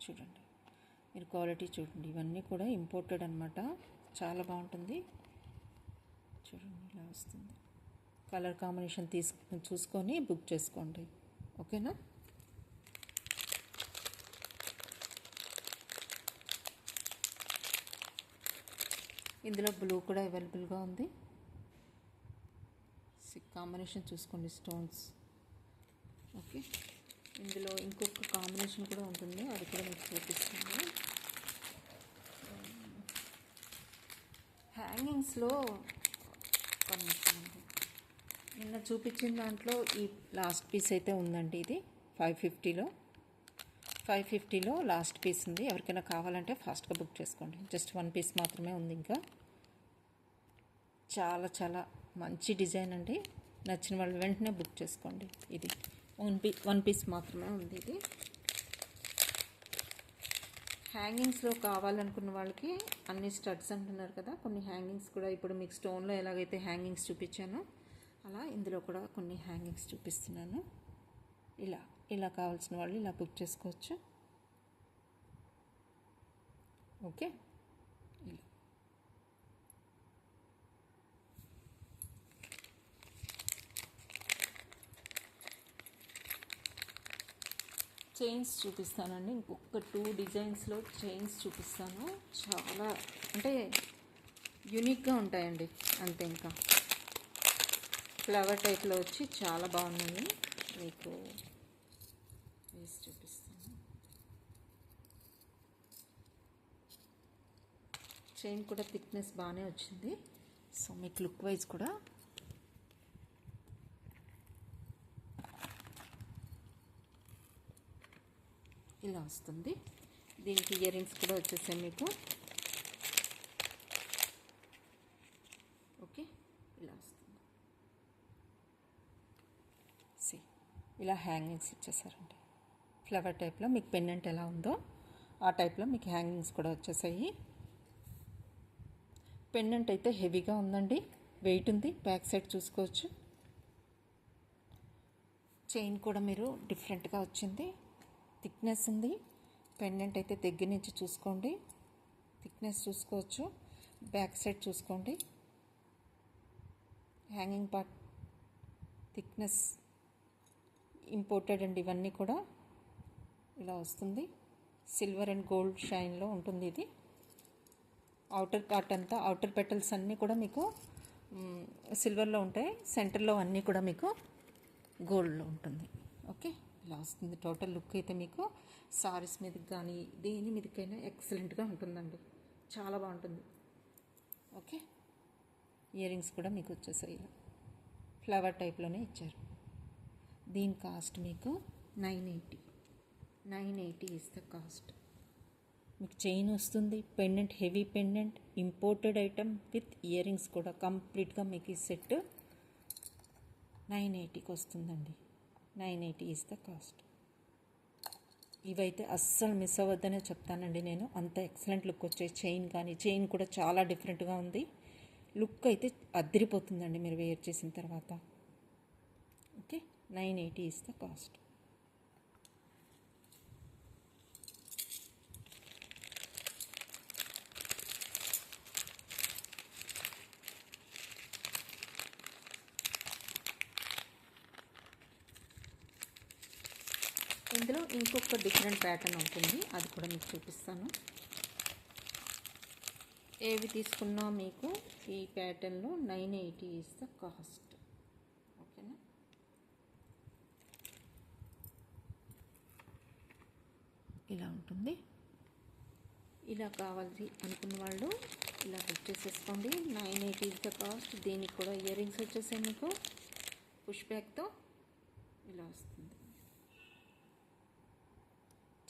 చూడండి, మీరు క్వాలిటీ చూడండి. ఇవన్నీ కూడా ఇంపోర్టెడ్ అనమాట, చాలా బాగుంటుంది. చూడండి ఇలా వస్తుంది. కలర్ కాంబినేషన్ చూసుకొని బుక్ చేసుకోండి. ఓకేనా? ఇందులో బ్లూ కూడా అవైలబుల్గా ఉంది. కాంబినేషన్ చూసుకోండి, స్టోన్స్. ఓకే, ఇందులో ఇంకొక కాంబినేషన్ కూడా ఉంటుంది, అది కూడా మీకు చూపిస్తాను. హ్యాంగింగ్స్లో నిన్న చూపించిన దాంట్లో ఈ లాస్ట్ పీస్ అయితే ఉందండి. ఇది 550లో లాస్ట్ పీస్ ఉంది. ఎవరికైనా కావాలంటే ఫాస్ట్గా బుక్ చేసుకోండి. జస్ట్ 1 పీస్ మాత్రమే ఉంది. ఇంకా చాలా చాలా మంచి డిజైన్ అండి, నచ్చిన వాళ్ళు వెంటనే బుక్ చేసుకోండి. ఇది 1 పీస్ మాత్రమే ఉంది. ఇది హ్యాంగింగ్స్లో కావాలనుకున్న వాళ్ళకి అన్ని స్టడ్స్ అంటున్నారు కదా, కొన్ని హ్యాంగింగ్స్ కూడా ఇప్పుడు మీకు స్టోన్లో ఎలాగైతే హ్యాంగింగ్స్ చూపించానో అలా ఇందులో కూడా కొన్ని హ్యాంగింగ్స్ చూపిస్తున్నాను. ఇలా కావాల్సిన వాళ్ళు ఇలా బుక్ చేసుకోవచ్చు. ఓకే, ఇలా చైన్స్ చూపిస్తానండి. ఇంకొక 2 డిజైన్స్లో చైన్స్ చూపిస్తాను. చాలా అంటే యూనిక్గా ఉంటాయండి అంతే. ఇంకా ఫ్లవర్ టైప్లో వచ్చి చాలా బాగున్నాయి. మీకు వేసి చూపిస్తాను. చైన్ కూడా థిక్నెస్ బాగానే వచ్చింది. సో మీకు లుక్ వైజ్ కూడా ఇలా వస్తుంది. దీనికి ఇయర్ రింగ్స్ కూడా వచ్చేసాయి మీకు. ఓకే, ఇలా వస్తుంది. ఇలా హ్యాంగింగ్స్ ఇచ్చేసారండి. ఫ్లవర్ టైప్లో మీకు పెండెంట్ ఎలా ఉందో ఆ టైప్లో మీకు హ్యాంగింగ్స్ కూడా వచ్చేసాయి. పెండెంట్ అయితే హెవీగా ఉందండి, వెయిట్ ఉంది. బ్యాక్ సైడ్ చూసుకోవచ్చు. చైన్ కూడా మీరు డిఫరెంట్గా వచ్చింది, థిక్నెస్ ఉంది. పెండెంట్ అయితే దగ్గర నుంచి చూసుకోండి, థిక్నెస్ చూసుకోవచ్చు. బ్యాక్ సైడ్ చూసుకోండి, హ్యాంగింగ్ పార్ట్ థిక్నెస్ ఇంపోర్టెడ్ అండి. ఇవన్నీ కూడా ఇలా వస్తుంది. సిల్వర్ అండ్ గోల్డ్ షైన్లో ఉంటుంది ఇది. అవుటర్ పార్ట్ అంతా, అవుటర్ పెటల్స్ అన్నీ కూడా మీకు సిల్వర్లో ఉంటాయి. సెంటర్లో అన్నీ కూడా మీకు గోల్డ్లో ఉంటుంది. ఓకే, ఇలా వస్తుంది. టోటల్ లుక్ అయితే మీకు సారీస్ మీదకి కానీ దేని మీదకైనా ఎక్సలెంట్గా ఉంటుందండి, చాలా బాగుంటుంది. ఓకే, ఇయర్ రింగ్స్ కూడా మీకు వచ్చేసాయి, ఇలా ఫ్లవర్ టైప్లోనే ఇచ్చారు. దీని కాస్ట్ మీకు 980 ఇస్ ద కాస్ట్. మీకు చైన్ వస్తుంది, pendant heavy pendant, imported item with ear rings కూడా కంప్లీట్గా మీకు ఈ సెట్ 980కి వస్తుందండి. 980 ఇస్ ద కాస్ట్. ఇవైతే అస్సలు మిస్ అవ్వద్దనే చెప్తానండి నేను, అంత ఎక్సలెంట్ లుక్ వచ్చే చైన్ కానీ, చైన్ కూడా చాలా డిఫరెంట్గా ఉంది. లుక్ అయితే అద్దరిపోతుందండి మీరు వేర్ చేసిన తర్వాత. Okay, 980 is the cost. ఇందులో ఇంకొక డిఫరెంట్ ప్యాటర్న్ ఉంటుంది, అది కూడా మీకు చూపిస్తాను. ఏవి తీసుకున్నా మీకు ఈ ప్యాటర్న్లో 980 ఇస్ ద కాస్ట్. ఓకేనా, ఇలా ఉంటుంది. ఇలా కావాలి అనుకున్న వాళ్ళు ఇలా బుక్ చేసేసుకోండి. 980 ఇస్ ద కాస్ట్. దీనికి కూడా ఇయర్ రింగ్స్ వచ్చేసాయి మీకు పుష్ బ్యాక్తో ఇలా వస్తుంది.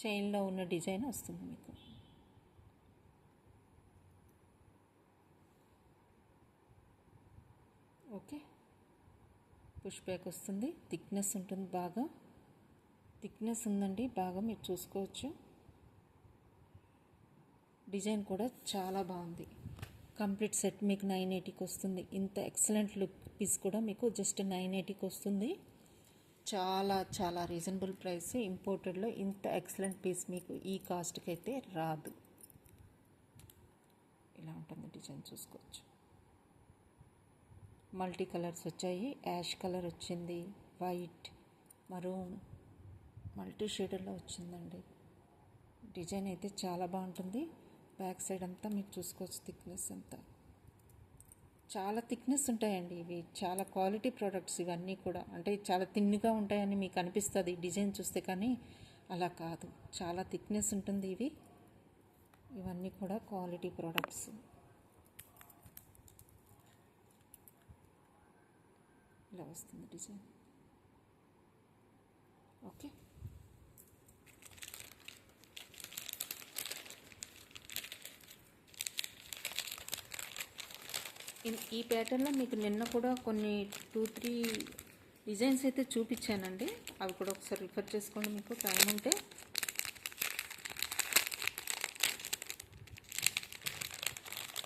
చైన్లో ఉన్న డిజైన్ వస్తుంది మీకు. ఓకే, పుష్ బ్యాక్ వస్తుంది, థిక్నెస్ ఉంటుంది, బాగా థిక్నెస్ ఉందండి, బాగా మీరు చూసుకోవచ్చు. డిజైన్ కూడా చాలా బాగుంది. కంప్లీట్ సెట్ మీకు 980కి వస్తుంది. ఇంత ఎక్సలెంట్ లుక్ పీస్ కూడా మీకు జస్ట్ 980కి వస్తుంది. చాలా చాలా రీజనబుల్ ప్రైస్. ఇంపోర్టెడ్లో ఇంత ఎక్సలెంట్ పీస్ మీకు ఈ కాస్ట్కి అయితే రాదు. ఇలా ఉంటుంది డిజైన్, చూసుకోవచ్చు. మల్టీ కలర్స్ వచ్చాయి, యాష్ కలర్ వచ్చింది, వైట్, మరూన్, మల్టీ షేడర్లో వచ్చిందండి. డిజైన్ అయితే చాలా బాగుంటుంది. బ్యాక్ సైడ్ అంతా మీకు చూసుకోవచ్చు, థిక్నెస్ అంతా చాలా థిక్నెస్ ఉంటాయండి. ఇవి చాలా క్వాలిటీ ప్రోడక్ట్స్ ఇవన్నీ కూడా. అంటే చాలా థిన్గా ఉంటాయని మీకు అనిపిస్తుంది డిజైన్ చూస్తే, కానీ అలా కాదు, చాలా థిక్నెస్ ఉంటుంది. ఇవన్నీ కూడా క్వాలిటీ ప్రోడక్ట్స్. ఇలా వస్తుంది డిజైన్. ఓకే, ఈ ప్యాటర్న్లో మీకు నిన్న కూడా కొన్ని 2-3 డిజైన్స్ అయితే చూపించానండి, అవి కూడా ఒకసారి రిఫర్ చేసుకోండి మీకు టైం ఉంటే.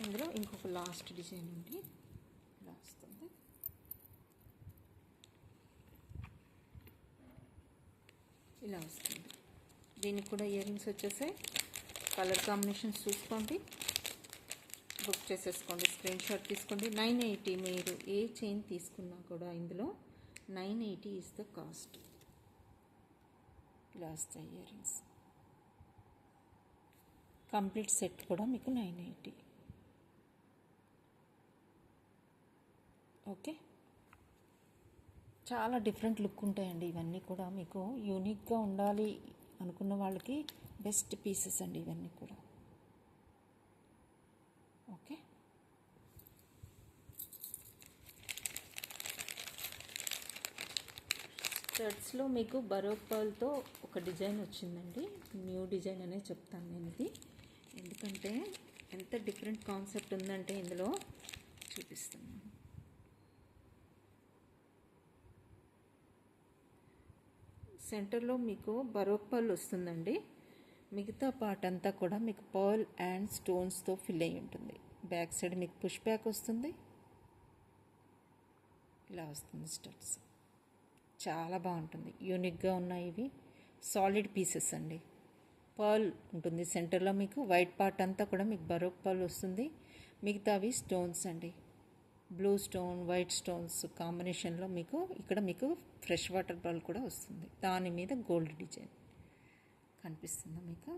ఇందులో ఇంకొక లాస్ట్ డిజైన్ ఉంది, ఇలా వస్తుంది. ఇలా వస్తుంది. దీనికి కూడా ఇయర్ రింగ్స్ వచ్చేసాయి. కలర్ కాంబినేషన్స్ చూసుకోండి, బుక్ చేసేసుకోండి, స్క్రీన్ షాట్ తీసుకోండి. 980 మీరు ఏ చైన్ తీసుకున్నా కూడా ఇందులో 980 ఇస్ ద కాస్ట్. ఇలా వస్తాయి ఇయర్ రింగ్స్. కంప్లీట్ సెట్ కూడా మీకు 980. ఓకే, చాలా డిఫరెంట్ లుక్ ఉంటాయండి ఇవన్నీ కూడా. మీకు యూనిక్గా ఉండాలి అనుకున్న వాళ్ళకి బెస్ట్ పీసెస్ అండి ఇవన్నీ కూడా. ఓకే, స్టడ్స్లో మీకు బరోక్ పర్ల్తో ఒక డిజైన్ వచ్చిందండి. న్యూ డిజైన్ అనే చెప్తాను నేను ఇది, ఎందుకంటే ఎంత డిఫరెంట్ కాన్సెప్ట్ ఉందంటే ఇందులో చూపిస్తున్నాను. సెంటర్లో మీకు బరోక్ పర్ల్ వస్తుందండి. మిగతా పార్ట్ అంతా కూడా మీకు పర్ల్ అండ్ స్టోన్స్తో ఫిల్ అయి ఉంటుంది. బ్యాక్ సైడ్ మీకు పుష్ బ్యాక్ వస్తుంది. ఇలా వస్తుంది స్టడ్స్. చాలా బాగుంటుంది. యూనిక్గా ఉన్నాయి ఇవి. సాలిడ్ పీసెస్ అండి. పర్ల్ ఉంటుంది సెంటర్లో. మీకు వైట్ పార్ట్ అంతా కూడా మీకు బరోక్ పర్ల్ వస్తుంది. మిగతావి స్టోన్స్ అండి. బ్లూ స్టోన్, వైట్ స్టోన్స్ కాంబినేషన్లో మీకు ఇక్కడ మీకు ఫ్రెష్ వాటర్ పర్ల్ కూడా వస్తుంది. దాని మీద గోల్డ్ డిజైన్ కనిపిస్తుందా మీకు?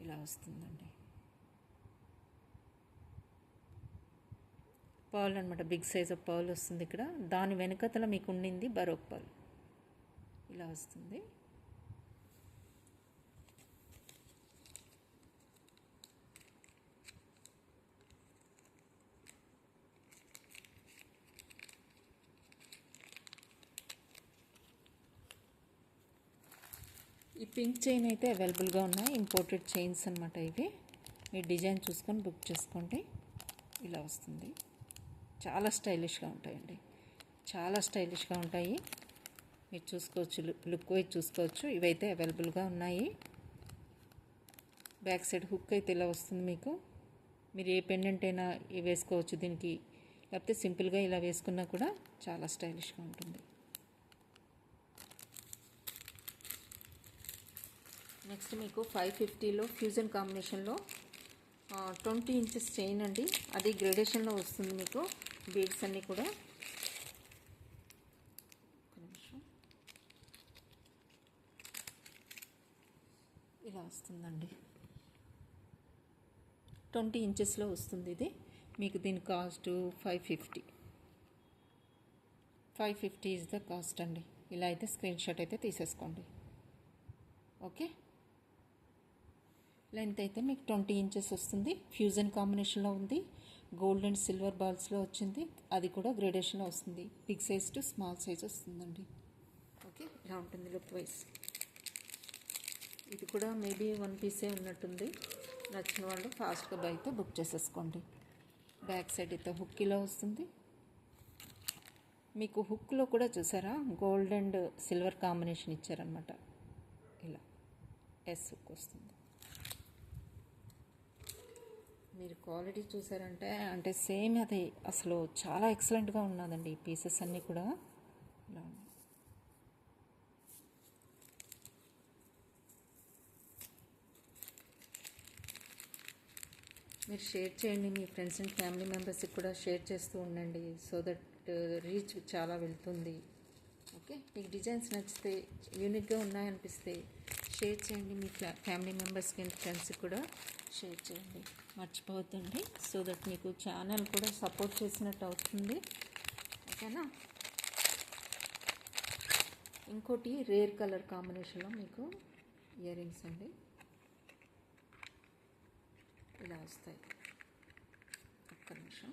ఇలా వస్తుందండి. పర్ల్ అనమాట. బిగ్ సైజ్ ఆఫ్ పర్ల్ వస్తుంది ఇక్కడ. దాని వెనుకతల మీకు ఉండింది బరోక్ పర్ల్. ఇలా వస్తుంది. ఈ పింక్ చైన్ అయితే అవైలబుల్గా ఉన్నాయి. ఇంపోర్టెడ్ చైన్స్ అనమాట ఇవి. మీరు డిజైన్ చూసుకొని బుక్ చేసుకోండి. ఇలా వస్తుంది. చాలా స్టైలిష్గా ఉంటాయండి. చాలా స్టైలిష్గా ఉంటాయి. మీరు చూసుకోవచ్చు, లుక్ వైజ్ చూసుకోవచ్చు. ఇవైతే అవైలబుల్గా ఉన్నాయి. బ్యాక్ సైడ్ హుక్ అయితే ఇలా వస్తుంది మీకు. మీరు ఏ పెండెంట్ అయినా వేసుకోవచ్చు దీనికి, లేకపోతే సింపుల్గా ఇలా వేసుకున్నా కూడా చాలా స్టైలిష్గా ఉంటుంది. నెక్స్ట్ మీకు 550లో ఫ్యూజన్ కాంబినేషన్లో 20 ఇంచెస్ చైన్ అండి. అది గ్రేడేషన్లో వస్తుంది మీకు. బీడ్స్ అన్నీ కూడా ఇలా వస్తుందండి. 20 ఇంచెస్లో వస్తుంది ఇది మీకు. దీని కాస్ట్ 550. 550 ఈజ్ ద కాస్ట్ అండి. ఇలా అయితే స్క్రీన్ షాట్ అయితే తీసేసుకోండి. ఓకే. లెంత్ అయితే మీకు 20 ఇంచెస్ వస్తుంది. ఫ్యూజన్ కాంబినేషన్లో ఉంది. గోల్డ్ అండ్ సిల్వర్ బాల్స్లో వచ్చింది. అది కూడా గ్రేడేషన్లో వస్తుంది. Big size to small size వస్తుందండి. ఓకే. ఇలా ఉంటుంది లుక్ వైజ్. ఇది కూడా మేబీ 1 పీసే ఉన్నట్టుంది. నచ్చిన వాళ్ళు ఫాస్ట్గా బయట బుక్ చేసేసుకోండి. బ్యాక్ సైడ్ అయితే హుక్ ఇలా వస్తుంది. మీకు హుక్లో కూడా చూసారా గోల్డ్ అండ్ సిల్వర్ కాంబినేషన్ ఇచ్చారనమాట. ఇలా ఎస్ హుక్ వస్తుంది. మీరు క్వాలిటీ చూసారంటే సేమ్ అది అసలు చాలా ఎక్సలెంట్గా ఉన్నదండి. ఈ పీసెస్ అన్నీ కూడా ఇలా ఉన్నాయి. మీరు షేర్ చేయండి. మీ ఫ్రెండ్స్ అండ్ ఫ్యామిలీ మెంబర్స్కి కూడా షేర్ చేస్తూ ఉండండి. సో దట్ రీచ్ చాలా వెళ్తుంది. ఓకే. మీకు డిజైన్స్ నచ్చితే, యూనిక్గా ఉన్నాయనిపిస్తే షేర్ చేయండి. మీ ఫ్యామిలీ మెంబర్స్కి అండ్ ఫ్రెండ్స్కి కూడా షేర్ చేయండి. మర్చిపోవద్దండి. సో దట్ మీకు ఛానల్ కూడా సపోర్ట్ చేసినట్టు అవుతుంది. ఓకేనా. ఇంకోటి రేర్ కలర్ కాంబినేషన్లో మీకు ఇయర్ రింగ్స్ అండి. ఇలా వస్తాయి. ఒక్క నిమిషం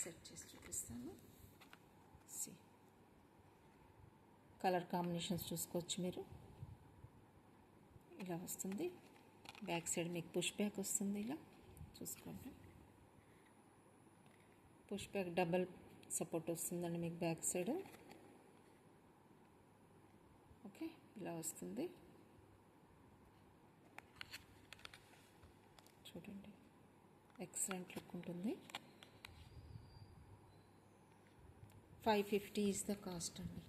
సెట్ చేసి చూపిస్తాను. కలర్ కాంబినేషన్స్ చూసుకోవచ్చు మీరు. ఇలా వస్తుంది. బ్యాక్ సైడ్ మీకు పుష్ బ్యాక్ వస్తుంది. ఇలా చూసుకోండి. పుష్ బ్యాక్ డబల్ సపోర్ట్ వస్తుందండి మీకు బ్యాక్ సైడ్. ఓకే. ఇలా వస్తుంది. చూడండి, ఎక్సలెంట్ లుక్ ఉంటుంది. 550 ఈజ్ ద కాస్ట్ అండి.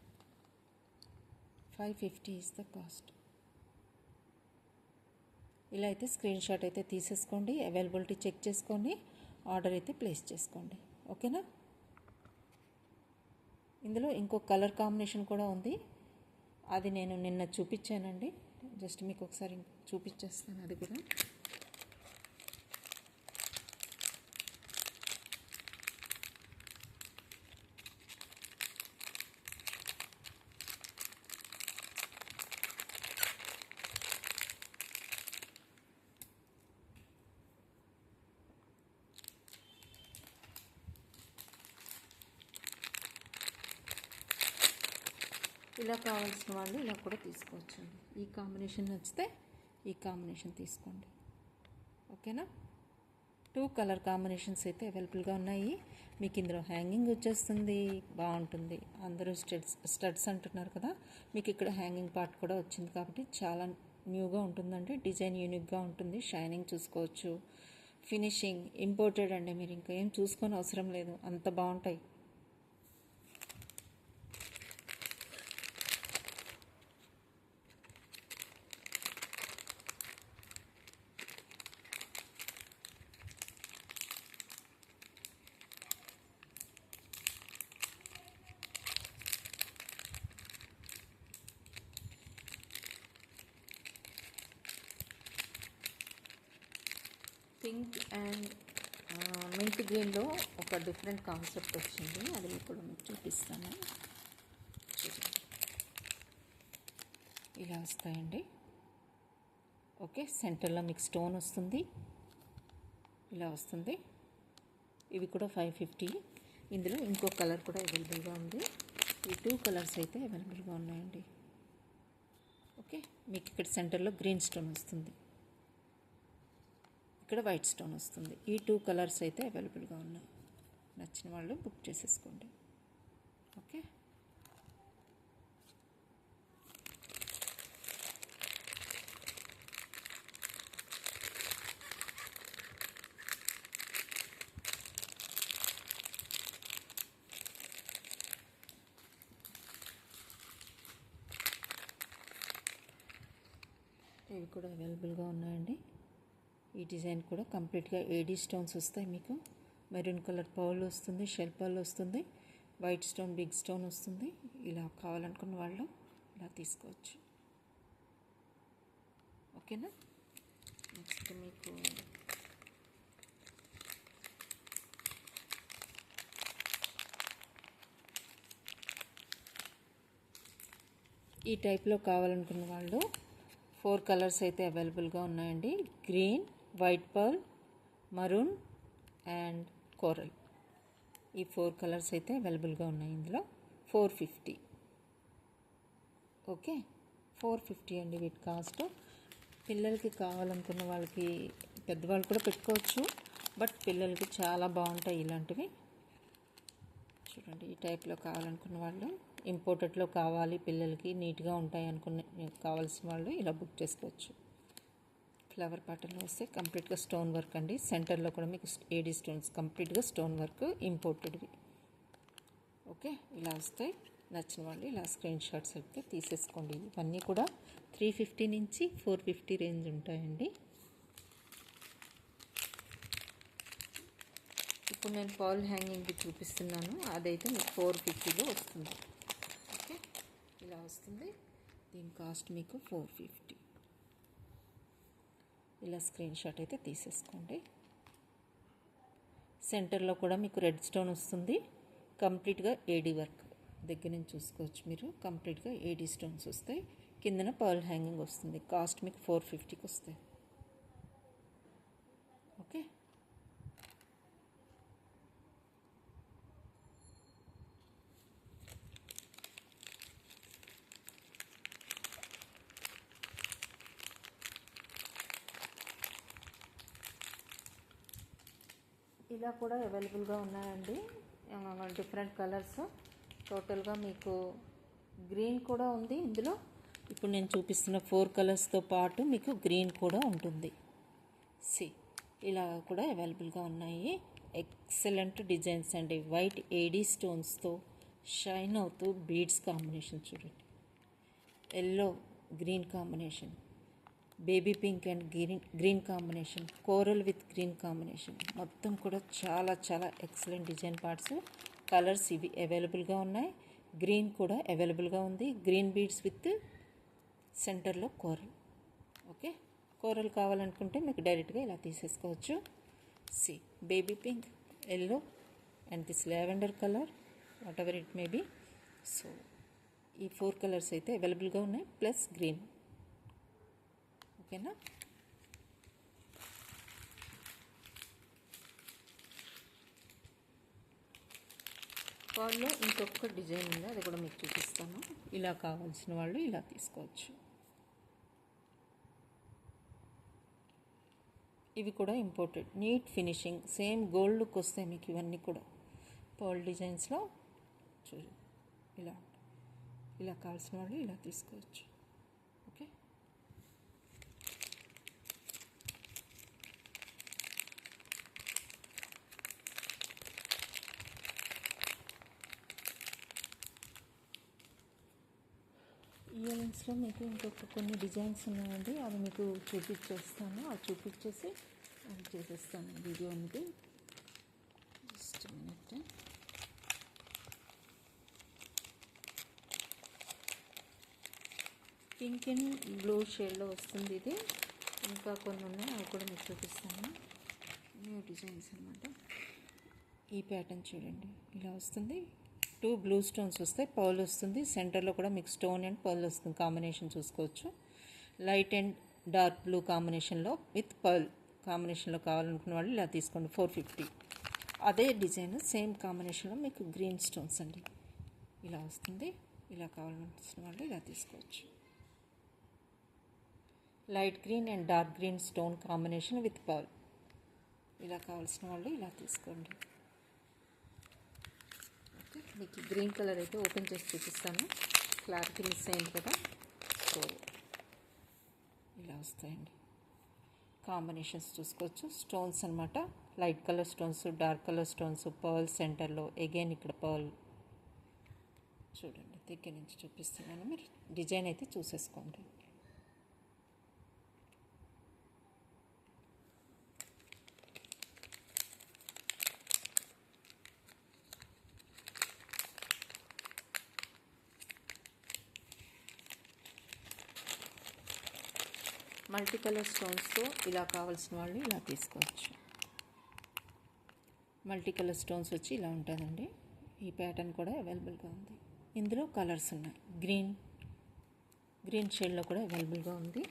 550 ఈజ్ ద కాస్ట్. ఇలా అయితే స్క్రీన్ షాట్ అయితే తీసేసుకోండి. అవైలబిలిటీ చెక్ చేసుకొని ఆర్డర్ అయితే ప్లేస్ చేసుకోండి. ఓకేనా. ఇందులో ఇంకో కలర్ కాంబినేషన్ కూడా ఉంది. అది నేను నిన్న చూపించానండి. జస్ట్ మీకు ఒకసారి చూపించేస్తాను అది కూడా. ఇలా కావాల్సిన వాళ్ళు ఇలా కూడా తీసుకోవచ్చండి. ఈ కాంబినేషన్ నచ్చితే ఈ కాంబినేషన్ తీసుకోండి. ఓకేనా. 2 కలర్ కాంబినేషన్స్ అయితే అవైలబుల్గా ఉన్నాయి. మీకు ఇందులో హ్యాంగింగ్ వచ్చేస్తుంది, బాగుంటుంది. అందరూ స్టడ్స్ అంటున్నారు కదా, మీకు ఇక్కడ హ్యాంగింగ్ పార్ట్ కూడా వచ్చింది కాబట్టి చాలా న్యూగా ఉంటుందండి. డిజైన్ యూనిక్గా ఉంటుంది. షైనింగ్ చూసుకోవచ్చు. ఫినిషింగ్ ఇంపోర్టెడ్ అండి, మీరు ఇంకా ఏం చూసుకొని అవసరం లేదు, అంత బాగుంటాయి. పింక్ అండ్ మింట్ గ్రీన్లో ఒక డిఫరెంట్ కాన్సెప్ట్ వచ్చింది, అది కూడా మీకు చూపిస్తాను. ఇలా వస్తాయండి. ఓకే, సెంటర్లో మీకు స్టోన్ వస్తుంది, ఇలా వస్తుంది. ఇవి కూడా 550. ఇందులో ఇంకో కలర్ కూడా అవైలబుల్గా ఉంది. ఈ 2 కలర్స్ అయితే అవైలబుల్గా ఉన్నాయండి. ఓకే, మీకు ఇక్కడ సెంటర్లో గ్రీన్ స్టోన్ వస్తుంది, ఇక్కడ వైట్ స్టోన్ వస్తుంది. ఈ 2 కలర్స్ అయితే అవైలబుల్గా ఉన్నాయి. నచ్చిన వాళ్ళు బుక్ చేసేసుకోండి. ఓకే, ఇవి కూడా అవైలబుల్గా ఉన్నాయండి. ఈ డిజైన్ కూడా కంప్లీట్గా ఏడీ స్టోన్స్ వస్తాయి. మీకు మెరూన్ కలర్ పర్ల్ వస్తుంది, షెల్ పర్ల్ వస్తుంది, వైట్ స్టోన్ బిగ్ స్టోన్ వస్తుంది. ఇలా కావాలనుకున్న వాళ్ళు ఇలా తీసుకోవచ్చు. ఓకేనా. నెక్స్ట్ మీకు ఈ టైప్లో కావాలనుకున్న వాళ్ళు 4 కలర్స్ అయితే అవైలబుల్గా ఉన్నాయండి. Green, white pearl, maroon and coral. ఈ 4 కలర్స్ అయితే అవైలబుల్గా ఉన్నాయి. ఇందులో 450. ఓకే, 450 అండి వీటి కాస్ట్. పిల్లలకి కావాలనుకున్న వాళ్ళకి, పెద్దవాళ్ళు కూడా పెట్టుకోవచ్చు, బట్ పిల్లలకి చాలా బాగుంటాయి ఇలాంటివి. చూడండి, ఈ టైప్లో కావాలనుకున్న వాళ్ళు, ఇంపోర్టెడ్లో కావాలి పిల్లలకి, నీట్గా ఉంటాయి అనుకున్న కావాల్సిన వాళ్ళు ఇలా బుక్ చేసుకోవచ్చు. ఫ్లవర్ ప్యాటర్న్లో వస్తే కంప్లీట్గా స్టోన్ వర్క్ అండి. సెంటర్లో కూడా మీకు ఏడీ స్టోన్స్, కంప్లీట్గా స్టోన్ వర్క్, ఇంపోర్టెడ్వి. ఓకే, ఇలా వస్తాయి. నచ్చిన వాళ్ళు ఇలా స్క్రీన్ షాట్స్ అయితే తీసేసుకోండి. ఇవన్నీ కూడా 350 నుంచి 450 రేంజ్ ఉంటాయండి. ఇప్పుడు నేను ఫాల్ హ్యాంగింగ్కి చూపిస్తున్నాను, అదైతే మీకు 450లో వస్తుంది. ఓకే, ఇలా వస్తుంది. దీని కాస్ట్ మీకు 450. ఇలా స్క్రీన్ షాట్ అయితే తీసేసుకోండి. సెంటర్లో కూడా మీకు రెడ్ స్టోన్ వస్తుంది, కంప్లీట్గా ఏడీ వర్క్ దగ్గర నుంచి చూసుకోవచ్చు మీరు. కంప్లీట్గా ఏడీ స్టోన్స్ వస్తాయి. కిందన పర్ల్ హ్యాంగింగ్ వస్తుంది. కాస్ట్ మీకు 450కి వస్తాయి. ఓకే, ఇలా కూడా అవైలబుల్గా ఉన్నాయండి. Different colours. టోటల్గా మీకు గ్రీన్ కూడా ఉంది ఇందులో. ఇప్పుడు నేను చూపిస్తున్న 4 కలర్స్తో పాటు మీకు గ్రీన్ కూడా ఉంటుంది. ఇలా కూడా అవైలబుల్గా ఉన్నాయి. ఎక్సలెంట్ డిజైన్స్ అండి. వైట్ ఏడీ స్టోన్స్తో షైన్ అవుతూ బీడ్స్ కాంబినేషన్ చూడండి. Yellow green combination, baby pink and green combination, coral with green combination. మొత్తం కూడా చాలా చాలా ఎక్సలెంట్ డిజైన్ పార్ట్స్. కలర్స్ ఇవి అవైలబుల్గా ఉన్నాయి. గ్రీన్ కూడా అవైలబుల్గా ఉంది. గ్రీన్ బీడ్స్ విత్ సెంటర్లో కోరల్. ఓకే, కోరల్ కావాలనుకుంటే మీకు డైరెక్ట్గా ఇలా తీసేసుకోవచ్చు. Baby pink, yellow and this lavender colour, whatever it may be. So ఈ 4 కలర్స్ అయితే అవైలబుల్గా ఉన్నాయి, ప్లస్ గ్రీన్. ఓకేనా. వాళ్ళలో ఇంకొక డిజైన్ ఉంది, అది కూడా మీకు చూపిస్తాను. ఇలా కావాల్సిన వాళ్ళు ఇలా తీసుకోవచ్చు. ఇవి కూడా imported, neat finishing, same gold look వస్తాయి మీకు ఇవన్నీ కూడా పర్ల్ డిజైన్స్లో. చూడండి ఇలా ఇలా కావాల్సిన వాళ్ళు ఇలా తీసుకోవచ్చు. ఓకే, ఇయర్ రింగ్స్లో మీకు ఇంకొక కొన్ని డిజైన్స్ ఉన్నాయండి, అవి మీకు చూపించేస్తాను. అవి చూపించేసి అది చేసేస్తాను వీడియో అనేది. Just minute. Pink and blue షేడ్లో వస్తుంది ఇది. ఇంకా కొన్ని ఉన్నాయి, అవి కూడా మీకు చూపిస్తాను. న్యూ డిజైన్స్ అనమాట. ఈ ప్యాటర్న్ చూడండి ఇలా వస్తుంది. 2 బ్లూ స్టోన్స్ వస్తాయి, పర్ల్ వస్తుంది. సెంటర్లో కూడా మీకు స్టోన్ అండ్ పర్ల్ వస్తుంది. కాంబినేషన్ చూసుకోవచ్చు. లైట్ అండ్ డార్క్ బ్లూ కాంబినేషన్లో విత్ పర్ల్ కాంబినేషన్లో కావాలనుకున్న వాళ్ళు ఇలా తీసుకోండి. 450. అదే డిజైన్ సేమ్ కాంబినేషన్లో మీకు గ్రీన్ స్టోన్స్ అండి ఇలా వస్తుంది. ఇలా కావాలనుకున్న వాళ్ళు ఇలా తీసుకోవచ్చు. Light green and dark green stone combination with pearl. ఇలా కావాల్సిన వాళ్ళు ఇలా తీసుకోండి. ఓకే, మీకు గ్రీన్ కలర్ అయితే ఓపెన్ చేసి చూపిస్తాను. క్లారిటీ మిస్ అయింది కదా, సో ఇలా వస్తాయండి. కాంబినేషన్స్ చూసుకోవచ్చు. స్టోన్స్ అనమాట, light colour stones, dark colour stones, pearl సెంటర్లో. అగైన్ ఇక్కడ పర్ల్ చూడండి, దగ్గర నుంచి చూపిస్తున్నాను. మీరు డిజైన్ అయితే చూసేసుకోండి. మల్టీ కలర్ స్టోన్స్తో ఇలా కావాల్సిన వాళ్ళు ఇలా తీసుకోవచ్చు. మల్టీ కలర్ స్టోన్స్ వచ్చి ఇలా ఉంటుందండి. ఈ ప్యాటర్న్ కూడా అవైలబుల్గా ఉంది. ఇందులో కలర్స్ ఉన్నాయి. గ్రీన్ షేడ్లో కూడా అవైలబుల్గా ఉంది.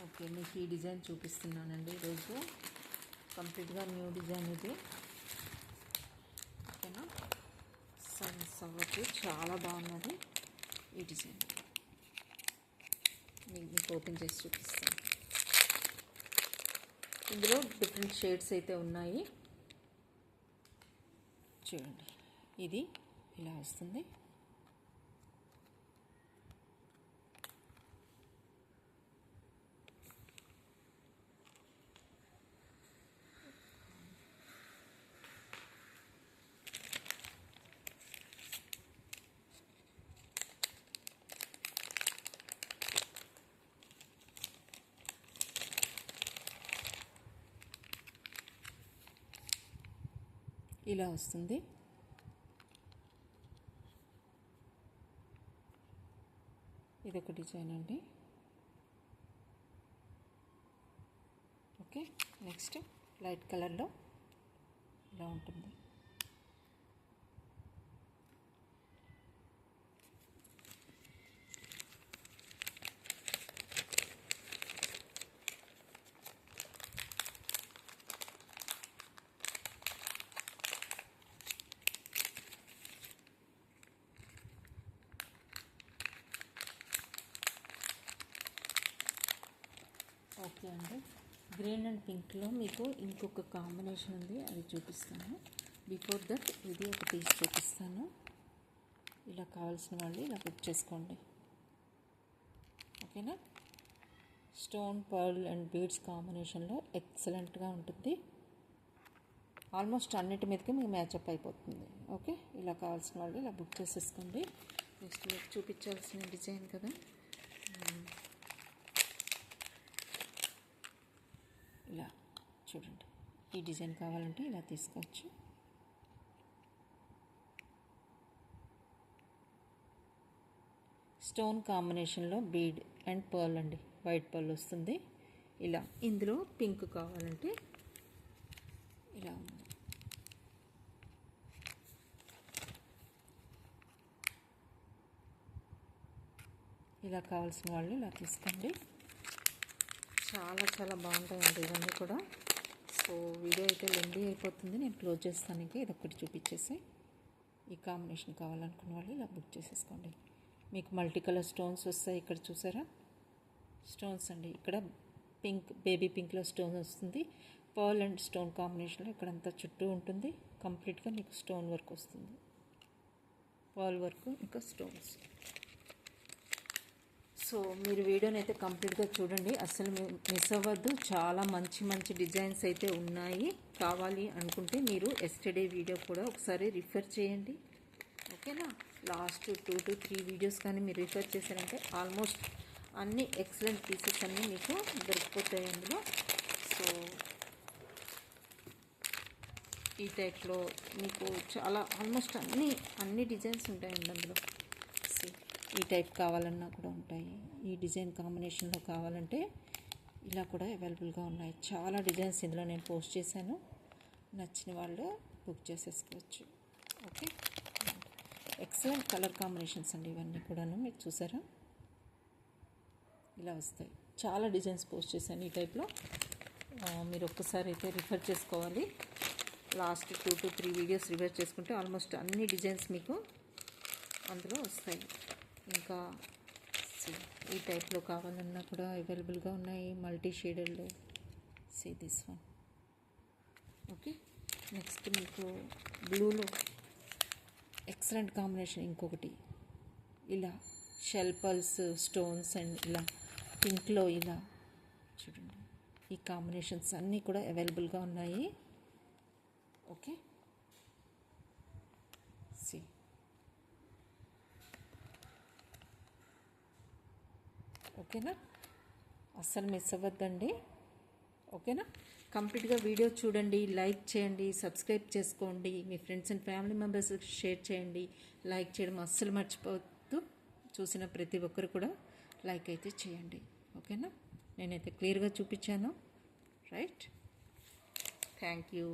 ఓకే, మీకు ఈ డిజైన్ చూపిస్తున్నానండి ఈరోజు. కంప్లీట్గా న్యూ డిజైన్ ఇది. ఓకేనా, సన్స్ అవ్వచ్చు, చాలా బాగున్నది ఈ డిజైన్. మీకు ఓపెన్ చేసి చూపిస్తాను. ఇందులో డిఫరెంట్ షేడ్స్ అయితే ఉన్నాయి. చూడండి, ఇది ఇలా వస్తుంది. ఇలా వస్తుంది. ఇదొక డిజైన్ అండి. ఓకే, నెక్స్ట్ లైట్ కలర్లో ఇలా ఉంటుంది. ఓకే అండి, గ్రీన్ అండ్ పింక్లో మీకు ఇంకొక కాంబినేషన్ ఉంది, అది చూపిస్తాను. బిఫోర్ దట్ ఇది ఒక పీస్ చూపిస్తాను. ఇలా కావాల్సిన వాళ్ళు ఇలా బుక్ చేసుకోండి. ఓకేనా, స్టోన్, పర్ల్ అండ్ బీడ్స్ కాంబినేషన్లో ఎక్సలెంట్గా ఉంటుంది. ఆల్మోస్ట్ అన్నిటి మీదకి మీకు మ్యాచప్ అయిపోతుంది. ఓకే, ఇలా కావాల్సిన వాళ్ళు ఇలా బుక్ చేసేసుకోండి. నెక్స్ట్ మీకు చూపించాల్సిన డిజైన్ కదా, ఇలా చూడండి. ఈ డిజైన్ కావాలంటే ఇలా తీసుకోవచ్చు. స్టోన్ కాంబినేషన్లో బీడ్ అండ్ పర్ల్ అండి, వైట్ పర్ల్ వస్తుంది. ఇలా ఇందులో పింక్ కావాలంటే ఇలా ఉంది. ఇలా కావాల్సిన వాళ్ళు ఇలా తీసుకోండి. చాలా చాలా బాగుంటాయండి ఇవన్నీ కూడా. సో వీడియో అయితే లెందీ అయిపోతుంది, నేను క్లోజ్ చేస్తానికి ఇదొక్కటి చూపించేసి ఈ కాంబినేషన్ కావాలనుకున్న వాళ్ళు ఇలా బుక్ చేసేసుకోండి. మీకు మల్టీ కలర్ స్టోన్స్ వస్తాయి. ఇక్కడ చూసారా స్టోన్స్ అండి, ఇక్కడ పింక్ బేబీ పింక్లో స్టోన్ వస్తుంది. పర్ల్ అండ్ స్టోన్ కాంబినేషన్లో ఇక్కడంతా చుట్టూ ఉంటుంది. కంప్లీట్గా మీకు స్టోన్ వర్క్ వస్తుంది, పర్ల్ వర్క్ ఇంకా స్టోన్స్. సో మీరు వీడియోని అయితే కంప్లీట్గా చూడండి, అసలు మిస్ అవ్వద్దు. చాలా మంచి మంచి డిజైన్స్ అయితే ఉన్నాయి. కావాలి అనుకుంటే మీరు ఎస్టర్డే వీడియో కూడా ఒకసారి రిఫర్ చేయండి, ఓకేనా. లాస్ట్ 2 to 3 వీడియోస్ కానీ మీరు రిఫర్ చేశారంటే ఆల్మోస్ట్ అన్ని ఎక్సలెంట్ పీసెస్ అన్నీ మీకు దొరికిపోతాయి అందులో. సో ఈ టైప్లో మీకు చాలా ఆల్మోస్ట్ అన్ని డిజైన్స్ ఉంటాయండి అందులో. ఈ టైప్ కావాలన్నా కూడా ఉంటాయి. ఈ డిజైన్ కాంబినేషన్లో కావాలంటే ఇలా కూడా అవైలబుల్గా ఉన్నాయి. చాలా డిజైన్స్ ఇందులో నేను పోస్ట్ చేశాను, నచ్చిన వాళ్ళు బుక్ చేసేసుకోవచ్చు. ఓకే, ఎక్సలెంట్ కలర్ కాంబినేషన్స్ అండి ఇవన్నీ కూడాను. మీరు చూసారా ఇలా వస్తాయి. చాలా డిజైన్స్ పోస్ట్ చేశాను ఈ టైప్లో. మీరు ఒక్కసారి అయితే రిఫర్ చేసుకోవాలి. లాస్ట్ 2 to 3 వీడియోస్ రిఫర్ చేసుకుంటే ఆల్మోస్ట్ అన్ని డిజైన్స్ మీకు అందులో వస్తాయి. ఇంకా ఈ టైప్లో కావాలన్నా కూడా అవైలబుల్గా ఉన్నాయి, మల్టీ షేడెడ్లో. See this one. Okay, next మీకు బ్లూలో ఎక్సలెంట్ కాంబినేషన్ ఇంకొకటి, ఇలా షెల్ పల్స్ స్టోన్స్ అండ్ ఇలా పింక్లో ఇలా చూడండి. ఈ కాంబినేషన్స్ అన్నీ కూడా అవైలబుల్గా ఉన్నాయి. ఓకే, సి ఓకేనా, అస్సలు మిస్ అవ్వద్దండి. ఓకేనా, కంప్లీట్గా వీడియో చూడండి, లైక్ చేయండి, సబ్స్క్రైబ్ చేసుకోండి, మీ friends and family members share చేయండి. లైక్ చేయడం అస్సలు మర్చిపోవద్దు. చూసిన ప్రతి ఒక్కరు కూడా లైక్ అయితే చేయండి. ఓకేనా, నేనైతే క్లియర్గా చూపించాను. Right, thank you.